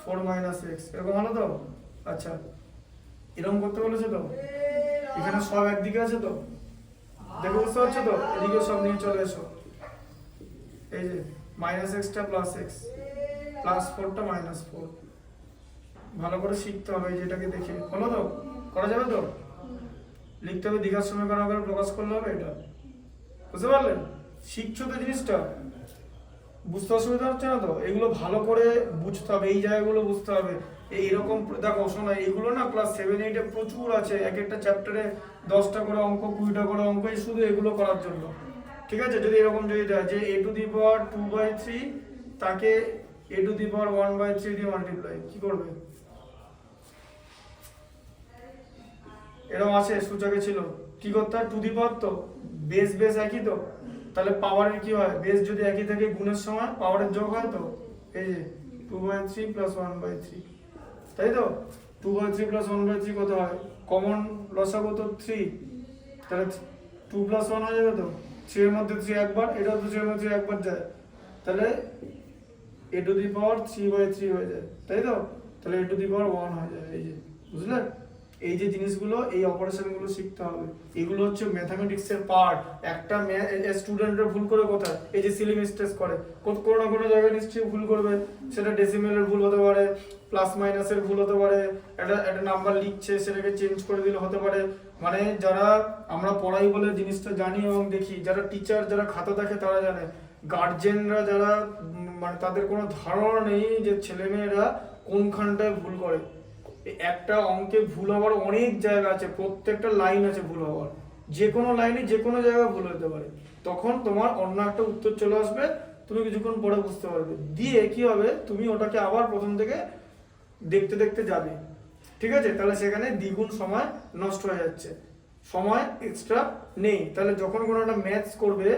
4 মাইনাস x এরকম হলো তো? আচ্ছা, এরকম করতে বলেছে তো? এখানে সব একদিকে আছে তো? দেখো বুঝতে পারছো তো? এদিকে সব নিয়ে চলে এসো। এই যে minus extra plus x, plus 4টা মাইনাস 4, ভালো করে শিখতে হবে যেটাকে দেখে। হলো তো? করা যাবে তো? লিখতে হবে দ্বিঘাত সমীকরণ আকারে প্রকাশ করলে হবে এটা। বুঝতে পারলেন? শিখছো তো জিনিসটা? বুঝতে অসুবিধা হচ্ছে না তো? এগুলো ভালো করে বুঝতে হবে, এই জায়গাগুলো বুঝতে হবে। এইরকম দেখো শোনো, এইগুলো না ক্লাস 7-8 এ প্রচুর আছে, এক একটা চ্যাপ্টারে 10টা করে অঙ্ক, 20টা করে অঙ্ক, শুধু এগুলো করার জন্য। ঠিক আছে, যদি এরকম যদি দেয় যে a টু দি পাওয়ার 2/3 তাকে a টু দি পাওয়ার 1/3 দিয়ে মাল্টিপ্লাই, কি করবে? এরকম আছে সূচকে ছিল, কি করতে হয়? টু দি পাওয়ার তো বেস একই তো, তাহলে পাওয়ারের কি হয়? বেস যদি একই থাকে গুণের সময় পাওয়ারের যোগ হয় তো। এই যে 2/3 প্লাস 1/3, তাই তো? 2/3 প্লাস 1/3 কত হয়? কমন লসাগু তো 3, তাহলে 2 প্লাস 1 হয়ে যাবে তো। 3 এর মধ্যে 3 একবার, এটাও তো 3 এর মধ্যে 3 একবার যায়, তাহলে a টু দি পাওয়ার 3/3 হয়ে যায়, তাই তো? তাহলে a টু দি পাওয়ার 1 হয়ে যায়। এই যে বুঝলে, এই যে জিনিসগুলো, এই অপারেশনগুলো শিখতে হবে। এগুলো হচ্ছে ম্যাথমেটিক্সের পার্ট। একটা স্টুডেন্টরা ভুল করে কোথায়? এই যে সিলি মিস্টেক করে, কোনো না কোনো জায়গায় নিশ্চয়ই ভুল করবে। সেটা ডেসিমেলের ভুল হতে পারে, প্লাস মাইনাসের ভুল হতে পারে, একটা নাম্বার লিখছে সেটাকে চেঞ্জ করে দিলে হতে পারে। মানে যারা আমরা পড়াই বলে জিনিসটা জানি এবং দেখি, যারা টিচার, যারা খাতা দেখে তারা জানে। গার্জেনরা যারা মানে তাদের কোনো ধারণা নেই যে ছেলেমেয়েরা কোনখানটায় ভুল করে। একটা অঙ্কে ভুল হওয়ার অনেক জায়গা আছে, প্রত্যেকটা লাইন আছে ভুল হওয়ার, যে কোনো লাইনে যে কোনো জায়গায় ভুল হতে পারে। তখন তোমার অন্য একটা উত্তর চলে আসবে, তুমি কিছুক্ষণ পরে বুঝতে পারবে, দিয়ে কি হবে? তুমি ওটাকে আবার প্রথম থেকে দেখতে দেখতে যাবে। ঠিক আছে, তাহলে সেখানে দ্বিগুণ সময় নষ্ট হয়ে যাচ্ছে, সময় এক্সট্রা নেই। তাহলে যখন কোনো একটা ম্যাথস করবে,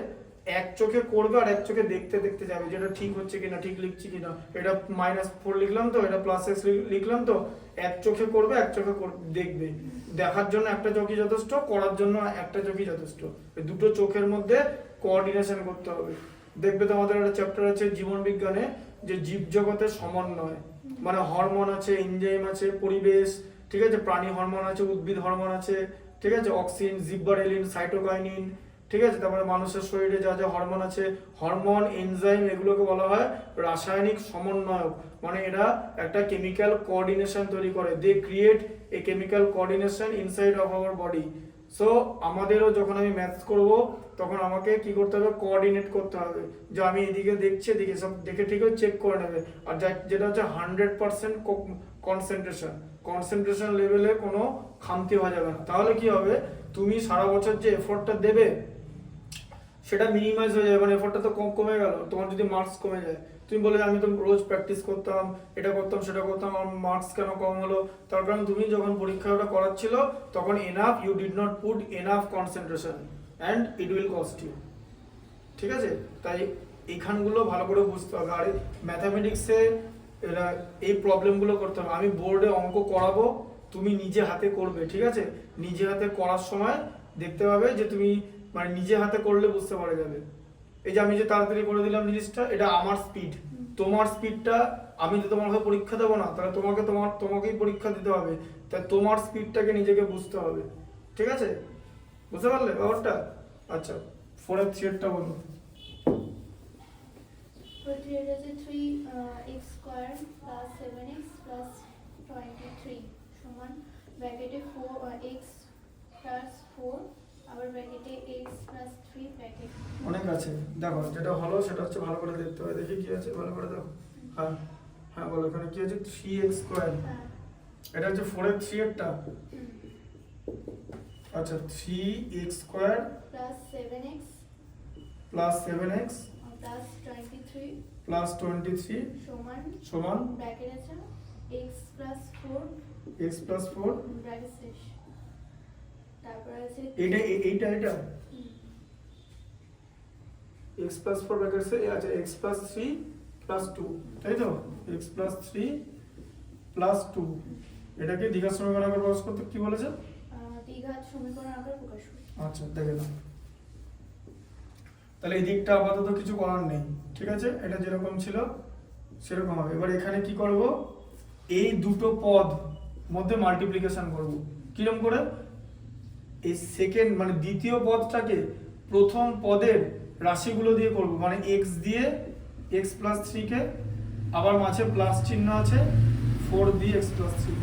এক চোখে করবে আর এক চোখে দেখতে দেখতে যাবে যেটা ঠিক হচ্ছে কিনা, ঠিক লিখছি কিনা। এটা -4 লিখলাম তো, এটা +x লিখলাম তো, এক চোখে করবে এক চোখে দেখবে। দেখার জন্য একটা চোখই যথেষ্ট, করার জন্য একটা চোখই যথেষ্ট। এই দুটো চোখের মধ্যে কোঅর্ডিনেশন করতে হবে। দেখবে তোমাদের একটা চ্যাপ্টার আছে জীবন বিজ্ঞানে, যে জীবজগতের সমন্বয়, মানে হরমোন আছে, এনজাইম আছে, পরিবেশ, ঠিক আছে, প্রাণী হরমোন আছে, উদ্ভিদ হরমোন আছে, ঠিক আছে, অক্সিন, জিব্বারেলিন, সাইটোকাইনিন, ঠিক আছে, তারপরে মানুষের শরীরে যা যা হরমোন আছে, হরমোন, এনজাইম, এগুলোকে বলা হয় রাসায়নিক সমন্বয়ক। মানে এরা একটা কেমিক্যাল কোঅর্ডিনেশন তৈরি করে। They create a chemical coordination inside of our body. So আমাদেরও যখন আমি ম্যাথস করব তখন আমাকে কি করতে হবে, কোঅর্ডিনেট করতে হবে, যে আমি এদিকে দেখছি, এদিকে সব দেখে ঠিক আছে চেক করে নেবে। আর যেটা হচ্ছে 100% কনসেন্ট্রেশন, কনসেন্ট্রেশন লেভেলে কোনো খামতি হওয়া যাবে না। তাহলে কি হবে, তুমি সারা বছর যে এফোর্টটা দেবে সেটা মিনিমাইজ হয়ে যাবে, মানে এফোর্টটা তো কমে গেল। তোমার যদি মার্কস কমে যায়, তুমি বলে আমি তো রোজ প্র্যাকটিস করতাম, এটা করতাম সেটা করতাম, আমার মার্কস কেন কম হলো? তার কারণ তুমি যখন পরীক্ষা ওটা করাচ্ছিল তখন enough, you did not put enough concentration and it will cost you. ঠিক আছে, তাই এইখানগুলো ভালো করে বুঝতে হবে। আর ম্যাথামেটিক্সে এরা এই প্রবলেমগুলো করতে হবে। আমি বোর্ডে অঙ্ক করাবো, তুমি নিজে হাতে করবে, ঠিক আছে? নিজে হাতে করার সময় দেখতে পাবে যে তুমি মানে নিজে হাতে করলে বুঝতে পারা যাবে। এই যে আমি যে তাড়াতাড়ি করে দিলাম জিনিসটা, এটা আমার স্পিড। তোমার স্পিডটা, আমি তো তোমার হয়ে পরীক্ষা দেবো না, তাহলে তোমাকেই পরীক্ষা দিতে হবে। তাই তোমার স্পিডটাকে নিজেকে বুঝতে হবে, ঠিক আছে? বুঝতে পারলে ব্যাপারটা? আচ্ছা, 4 থিওরিটা বলো। 4 থিওরি আছে 3x square plus 7x plus 23 সমান ব্র্যাকেটে 4x প্লাস 4 আবার ব্র্যাকেটে x প্লাস 3 ব্র্যাকেট। অনেক আছে, দেখো যেটা হলো সেটা হচ্ছে ভালো করে দেখতে হবে। দেখি কি আছে, ভালো করে দেখো। হ্যাঁ হ্যাঁ বলো, এখানে কি আছে? 3x স্কয়ার, এটা হচ্ছে 4 এর 3 এরটা। আচ্ছা, 3x square plus 7x plus 7x plus 23 plus 23 সমান ব্র্যাকেট আছে x plus 4 x plus 4 bracket শেষ। তারপর আছে এইটা x প্লাস 4 ব্র্যাকেট সে আছে x প্লাস 3 প্লাস 2, তাই তো? x প্লাস 3 প্লাস 2, এটাকে দ্বিঘাত সমীকরণ আকারে প্রকাশ করতে কি বলেছে? দ্বিঘাত সমীকরণ আকারে প্রকাশ করতে। আচ্ছা, দেখে নাও। তাহলে এই দিকটা আপাতত কিছু করার নেই, ঠিক আছে? এটা যেরকম ছিল সেরকম হবে। এবার এখানে কি করব, এই দুটো পদ মধ্যে মাল্টিপ্লিকেশন করব। কিরকম করে? এই সেকেন্ড মানে দ্বিতীয় পদটাকে প্রথম পদের রাশিগুলো দিয়ে করব, মানে x দিয়ে x প্লাস 3 কে, আবার মাঝে প্লাস চিহ্ন আছে 4 দিয়ে x প্লাস 3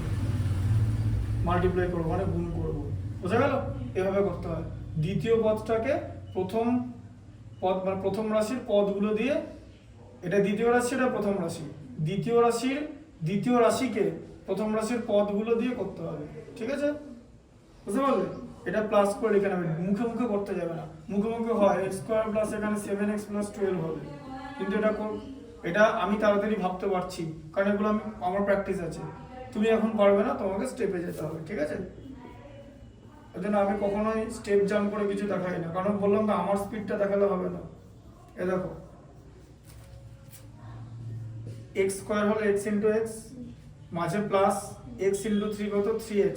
মাল্টিপ্লাই করব, মানে গুণ করব। বোঝা গেল? এভাবে করতে হয়। দ্বিতীয় পদটাকে প্রথম পদ মানে প্রথম রাশির পদগুলো দিয়ে, এটা দ্বিতীয় রাশি, এটা প্রথম রাশি, দ্বিতীয় রাশিকে প্রথম রাশির পদগুলো দিয়ে করতে হবে, ঠিক আছে? বুঝতে পারলে? এটা প্লাস করে লিখে নেবে, মুখে মুখে করতে যাবে না। মুখে মুখে হয় x স্কয়ার প্লাস এখানে 7x প্লাস 12 হবে, কিন্তু এটা আমি তাড়াতাড়ি ভাবতে পারছি কারণ এগুলো আমার প্র্যাকটিস আছে। তুমি এখন পারবে না, তোমাকে স্টেপে যেতে হবে, ঠিক আছে? ওই জন্য আমি কখনোই স্টেপ জাম্প করে কিছু দেখাই না, কারণ বললাম তো আমার স্পিডটা দেখালে হবে না। এ দেখো, x স্কয়ার হলো x ইন্টু x, মাঝে প্লাস x ইন্টু 3 কত 3x,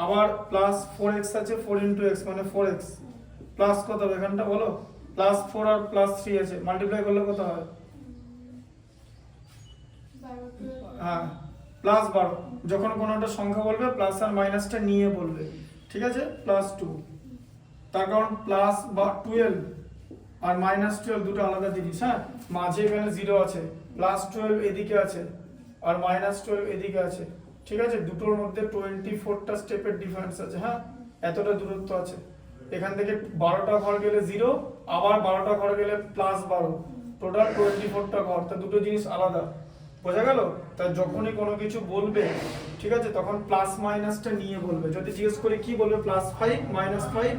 আবার প্লাস 4x আছে 4 ইন্টু x মানে 4x, প্লাস কত হবে এখানটা বলো? প্লাস 4 আর প্লাস 3 আছে, মাল্টিপ্লাই করলে কত হয়? হ্যাঁ, প্লাস 12। যখন কোনো একটা সংখ্যা বলবে প্লাস আর মাইনাসটা নিয়ে বলবে, ঠিক আছে? প্লাস 2, তার কারণ প্লাস বা 12 আর মাইনাস 12 দুটো আলাদা জিনিস। হ্যাঁ, মাঝে এখানে 0 আছে, প্লাস 12 এদিকে আছে আর মাইনাস 12 এদিকে আছে, ঠিক আছে? দুটোর মধ্যে 24টা স্টেপের ডিফারেন্স আছে। হ্যাঁ, এতটা দূরত্ব আছে। এখান থেকে 12টা ঘর গেলে 0, আবার 12টা ঘর গেলে প্লাস 12, টোটাল 24টা ঘর, তা দুটো জিনিস আলাদা। বোঝা গেল? তা যখনই কোনো কিছু বলবে, ঠিক আছে, তখন প্লাস মাইনাসটা নিয়ে বলবে। যদি জিজ্ঞেস করি কি বলবে, +5 -5,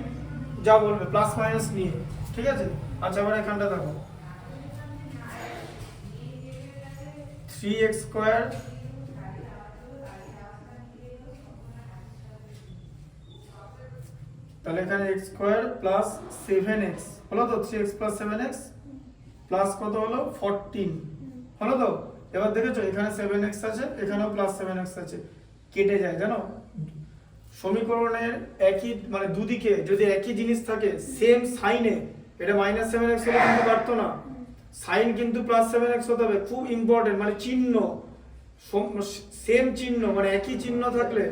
যা বলবে প্লাস মাইনাস নিয়ে, ঠিক আছে? আচ্ছা, এবার এখানটা দেখো, 3x স্কয়ার তাহলে এখানে x স্কয়ার প্লাস 7x হলো তো 3x প্লাস 7x প্লাস কত হলো 14 হলো তো। এবার দেখেছো এখানে 7x আছে এখানেও প্লাস 7x আছে, কেটে যায় জানো। সমীকরণের একই মানে দুদিকে যদি একই জিনিস থাকে সেম সাইনে, এটা মাইনাস 7x হলে কিন্তু কাটতো না, সাইন কিন্তু প্লাস 7x হতে হবে, খুব ইম্পর্টেন্ট। মানে চিহ্ন সেম চিহ্ন মানে একই চিহ্ন থাকলে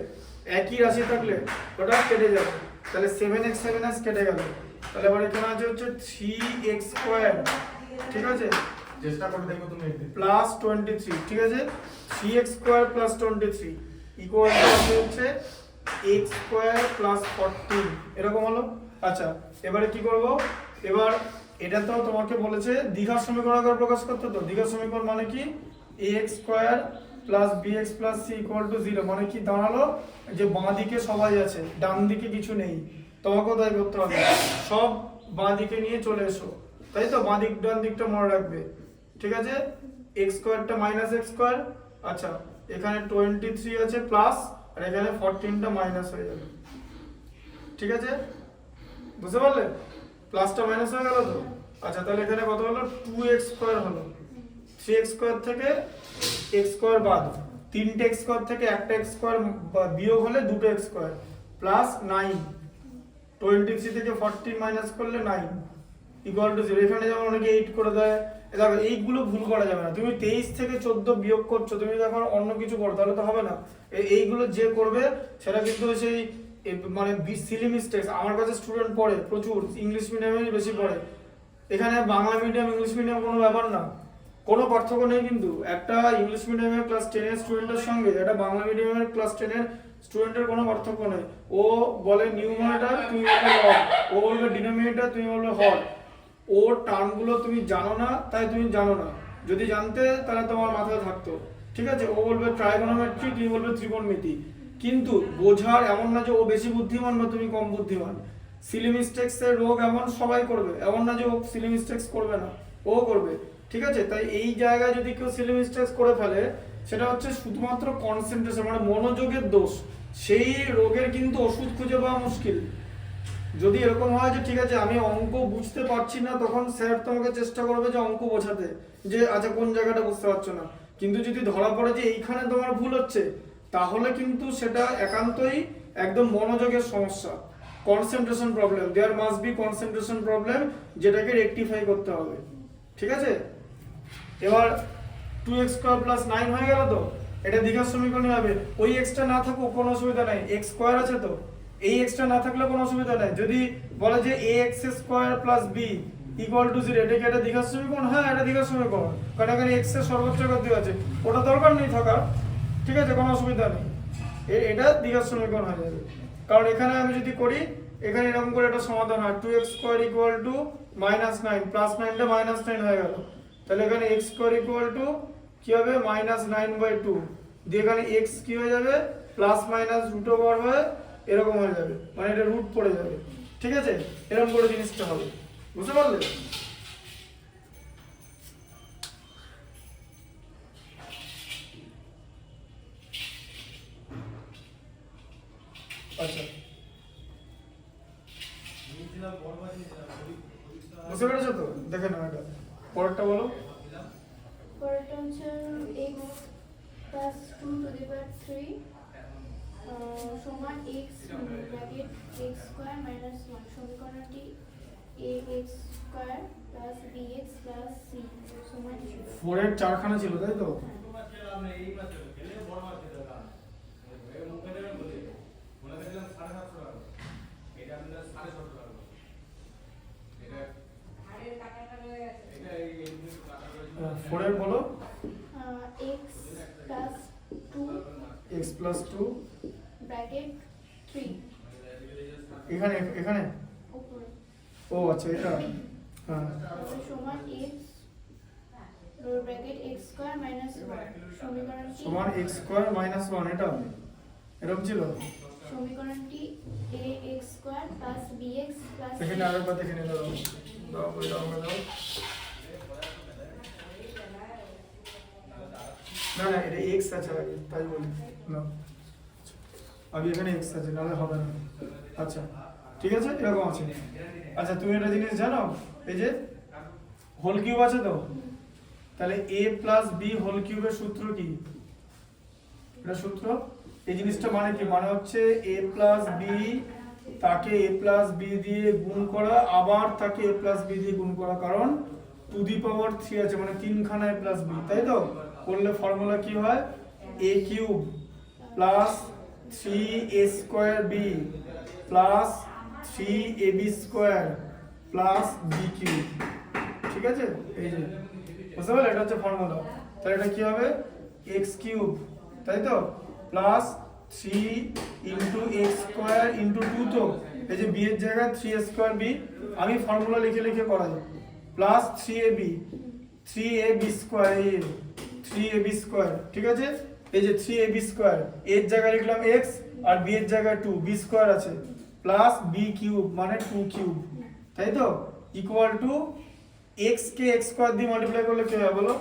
একই রাশি থাকলে ওটা কেটে যাবে। তাহলে 7x কেটে গেল। তাহলে এবার এখানে আছে হচ্ছে 3x স্কয়ার, ঠিক আছে, চেষ্টা করে দেখো তুমি একদিন। প্লাস 23, ঠিক আছে, 3x square plus 23 equal to হচ্ছে x স্কয়ার প্লাস 14 এরকম হলো। আচ্ছা এবারে কি করব, এবার এটা তো তোমাকে বলেছে দ্বিঘাত সমীকরণ আকারে প্রকাশ করতে। তো দ্বিঘাত সমীকরণ মানে কি, ax square plus bx plus c equal to 0, মানে কি দাঁড়ালো যে বাঁ দিকে সবাই আছে ডান দিকে কিছু নেই, তোমাকেও তাই করতে হবে, সব বাঁ দিকে নিয়ে চলে এসো, তাই তো, বাঁ দিক ডান দিকটা মনে রাখবে, ঠিক আছে। x স্কয়ারটা মাইনাস x স্কয়ার, আচ্ছা এখানে 23 আছে প্লাস আর এখানে 14টা মাইনাস হয়ে যাবে, ঠিক আছে, বুঝতে পারলে, প্লাসটা মাইনাস হয়ে গেল তো। আচ্ছা তাহলে এখানে কত হলো 2x স্কয়ার হলো, 3x স্কয়ার থেকে x স্কয়ার বাদ, 3টে x স্কয়ার থেকে একটা x স্কয়ার বিয়োগ হলে 2টো x স্কয়ার প্লাস 9, 23 থেকে 14 মাইনাস করলে 9 ইকুয়াল টু 0। এখানে যেমন অনেকে 8 করে দেয়, দেখো এইগুলো ভুল করা যাবে না। তুমি 23 থেকে 14 বিয়োগ করছো, তুমি যখন অন্য কিছু করো তাহলে তো হবে না। এইগুলো যে করবে সেটা কিন্তু সেই মানে সিলি মিস্টেকস। আমার কাছে স্টুডেন্ট পড়ে প্রচুর, ইংলিশ মিডিয়ামে বেশি পড়ে, এখানে বাংলা মিডিয়াম ইংলিশ মিডিয়াম কোনো ব্যাপার না, কোনো পার্থক্য নেই কিন্তু। একটা ইংলিশ মিডিয়ামের ক্লাস 10 এর স্টুডেন্টের সঙ্গে একটা বাংলা মিডিয়ামের ক্লাস 10 এর স্টুডেন্টের কোনো পার্থক্য নেই। ও বলে নিউমারেটর তুমি বলবে লব, ও বলবে ডিনোমিনেটর তুমি বলবে হর, ওর টার্মগুলো তুমি জানো না তাই তুমি জানো না, যদি জানতে তাহলে তোমার মাথায় থাকতো, ঠিক আছে। ও বলবে ট্রাইগোনোমেট্রি তুমি বলবে ত্রিকোণমিতি, কিন্তু বোঝার এমন না যে ও বেশি বুদ্ধিমান বা তুমি কম বুদ্ধিমান। সিলি মিস্টেক্স এর রোগ এমন সবাই করবে, এমন না যে ও সিলি মিস্টেক্স করবে না, ও করবে, ঠিক আছে। তাই এই জায়গায় যদি কেউ সিলি মিস্টেক্স করে ফেলে সেটা হচ্ছে শুধুমাত্র কনসেন্ট্রেশন মানে মনোযোগের দোষ, সেই রোগের কিন্তু ওষুধ খুঁজে পাওয়া মুশকিল। যদি এরকম হয় যে ঠিক আছে আমি অঙ্ক বুঝতে পারছি না, তখন স্যার তোমাকে চেষ্টা করবে যে অঙ্ক বোঝাতে, যে আচ্ছা কোন জায়গাটা বুঝতে পারছো না, কিন্তু যদি ধরা পড়ে যে এইখানে তোমার ভুল হচ্ছে তাহলে কিন্তু সেটা একান্তই একদম মনোযোগের সমস্যা, concentration problem, there must be concentration problem, যেটাকে রেকটিফাই করতে হবে, ঠিক আছে। এবার 2x স্কয়ার প্লাস 9 হয়ে গেল তো, এটা দ্বিঘাত সমীকরণ হবে। ওই এক্সটা না থাকুক কোনো অসুবিধা নাই, x স্কয়ার আছে তো, এই এক্সটা না থাকলে কোনো অসুবিধা নাই। যদি বলে যে ax square plus b equal to 0, এটা কি একটা দ্বিঘাত সমীকরণ? হ্যাঁ এটা দ্বিঘাত সমীকরণ, কারণ এখানে x এর সর্বোচ্চ ঘাত দেওয়া আছে, ওটা দরকার নেই থাকার, ঠিক আছে, কোনো অসুবিধা নেই, এটা দ্বিঘাত সমীকরণ হয়ে যাবে। কারণ এখানে আমি যদি করি, এখানে এরকম করে এটা সমাধান হয় 2x square equal to -9 plus 9টা -9 হয়ে গেল, তাহলে এখানে x স্কয়ার ইকুয়াল টু কি হবে -9/2, দিয়ে এখানে x কি হয়ে যাবে প্লাস মাইনাস রুট ওভার হয়ে এরকম হয়ে যাবে, মানে এটা রুট পড়ে যাবে, ঠিক আছে, এরকম করে জিনিসটা হবে, বুঝতে পারলে। আচ্ছা বুঝতে পেরেছো তো, দেখে নাও এটা পরেরটা বলো। পরেরটা হচ্ছে x প্লাস 2 টু দি পাওয়ার 3 সমান x bracket x square minus 1, সমীকরণটি ax square plus bx plus c সমান 0। 4 এর চারখানা ছিল তাই তো, ফোরের বলো। x plus 2 x plus 2 bracket 3 এখানে এখানে, উপরে ও আচ্ছা এটা, হ্যাঁ সমান x bracket x square minus 1, সমীকরণটি সমান x স্কয়ার মাইনাস 1, এটা এরকম ছিল। সমীকরণটি ax square plus bx plus এখানে আরেকবার দেখে নিয়ে দাও, দাও করে দাও করে দাও, না না এটা x আছে আগে তাই বলি না, আগে এখানে x আছে নাহলে হবে না। আচ্ছা ঠিক আছে, এরকম আছে। আচ্ছা তুমি একটা জিনিস জানো, এই যে হোল কিউব আছে তো, তাহলে a প্লাস বি হোল কিউবের সূত্র কি? এটা সূত্র, এই জিনিসটা মানে কি, মানে হচ্ছে a প্লাস বি, তাকে a প্লাস বি দিয়ে গুণ করা, আবার তাকে a প্লাস বি দিয়ে গুণ করা, কারণ টু দি পাওয়ার 3 আছে, মানে তিনখানা a প্লাস বি, তাই তো? করলে ফর্মুলা কি হয়, a cube plus 3a square B plus 3ab square plus B cube. ঠিক আছে, এই যে বুঝতে পারলে, এটা হচ্ছে ফর্মুলা। তাহলে এটা কি হবে, x কিউব, তাই তো, plus 3 into x square into 2, তো এই যে b এর জায়গায় 3a স্কোয়ার বি, আমি ফর্মুলা লিখে লিখে করাই, plus 3ab square, 3ab square, ঠিক আছে, এই যে 3ab স্কোয়ার, এর জায়গায় লিখলাম x আর b এর জায়গায় 2, b স্কোয়ার আছে, প্লাস b কিউব মানে 2 কিউব, তাই তো, ইকুয়াল টু x কে x স্কয়ার দিয়ে মাল্টিপ্লাই করলে কি হবে বলো?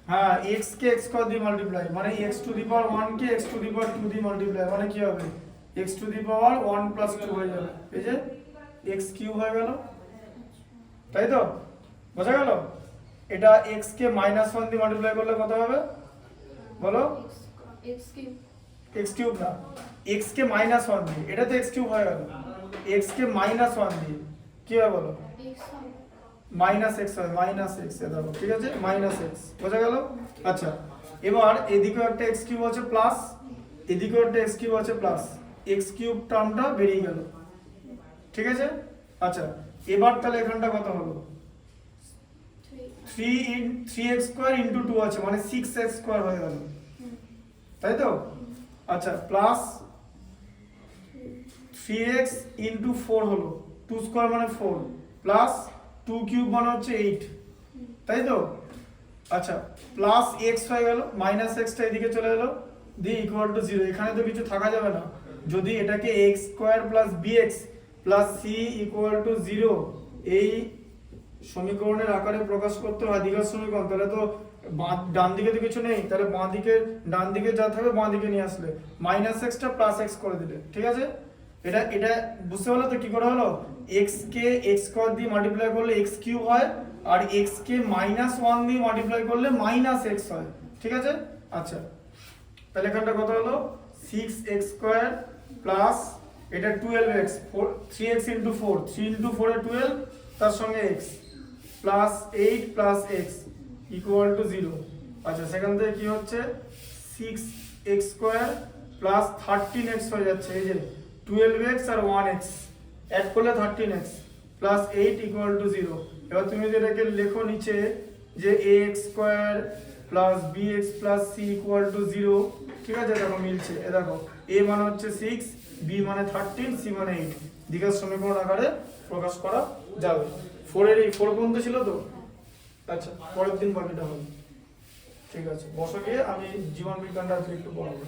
হ্যাঁ, x কে x স্কয়ার দিয়ে মাল্টিপ্লাই মানে x টু দি পাওয়ার 1 কে x টু দি পাওয়ার 2 দিয়ে মাল্টিপ্লাই মানে কি হবে, x to the power 1 plus 2 হয়ে যাবে, এই যে x কিউব হয়ে গেল, তাই তো, বোঝা গেল? এটা x কে -1 দিয়ে মাল্টিপ্লাই করলে কত হবে বলো? x কিউব, x কিউব না, x কে -1 দিয়ে, এটা তো x কিউব হয়ে গেল, x কে -1 দিয়ে কি হবে বলো? x হবে মাইনাস এক্স হয়, মাইনাস এক্স এ দাও, ঠিক আছে, মাইনাস এক্স, বোঝা গেল? আচ্ছা এবার এদিকেও একটা এক্স কিউব আছে প্লাস, এদিকেও একটা এক্স কিউব আছে প্লাস, এক্স কিউব টার্মটা বেরিয়ে গেল, ঠিক আছে। আচ্ছা এবার তাহলে এখানটা কত হলো, 3x স্কয়ার ইনটু 2 আছে মানে 6x স্কয়ার হয়ে গেল, তাই তো? আচ্ছা প্লাস 3x ইনটু 4 হলো, 2 স্কয়ার মানে 4, প্লাস 2 কিউব মানে হচ্ছে 8, তাই তো? আচ্ছা প্লাস x হয়ে গেল, মাইনাস x টা এদিকে চলে এলো, দিয়ে ইকুয়াল টু 0, এখানে তো কিছু থাকা যাবে না, যদি এটাকে x square plus bx plus c equal to 0 এই সমীকরণের আকারে প্রকাশ করতে হয় দ্বিঘাত সমীকরণ, তাহলে তো ডান দিকে তো কিছু নেই, তাহলে বাঁ দিকে, ডান দিকে যা থাকবে বাঁ দিকে নিয়ে আসলে, মাইনাস x টা প্লাস x করে দিলে, ঠিক আছে। এটা এটা বুঝতে পারলে তো কি করে হলো, x কে x স্কয়ার দিয়ে মাল্টিপ্লাই করলে x কিউব হয়, আর x কে -1 দিয়ে মাল্টিপ্লাই করলে -x হয়, ঠিক আছে। আচ্ছা তাহলে এখানটা কত হলো, 6x স্কয়ার প্লাস এটা 12x, 3x ইনটু 4, 3 ইনটু 4 এ 12, তার সঙ্গে x plus 8 plus x equal to 0। আচ্ছা সেখান থেকে কি হচ্ছে, 6x স্কয়ার প্লাস 13x হয়ে যাচ্ছে, এই যে 12x আর 1x অ্যাড করলে 13x প্লাস 8 ইকুয়াল টু 0। এবার তুমি যদি এটাকে লেখো নিচে যে ax square plus bx plus c equal to 0, ঠিক আছে, দেখো মিলছে, এ দেখো a মানে হচ্ছে 6, b মানে 13, c মানে 8, দ্বিঘাত সমীকরণ আকারে প্রকাশ করা যাবে। 4 এর এই 4 পর্যন্ত ছিল তো। আচ্ছা পরের দিন বাকিটা হবে, ঠিক আছে, বসো গিয়ে আমি জীবন বিজ্ঞানটা আজকে একটু পড়াবো।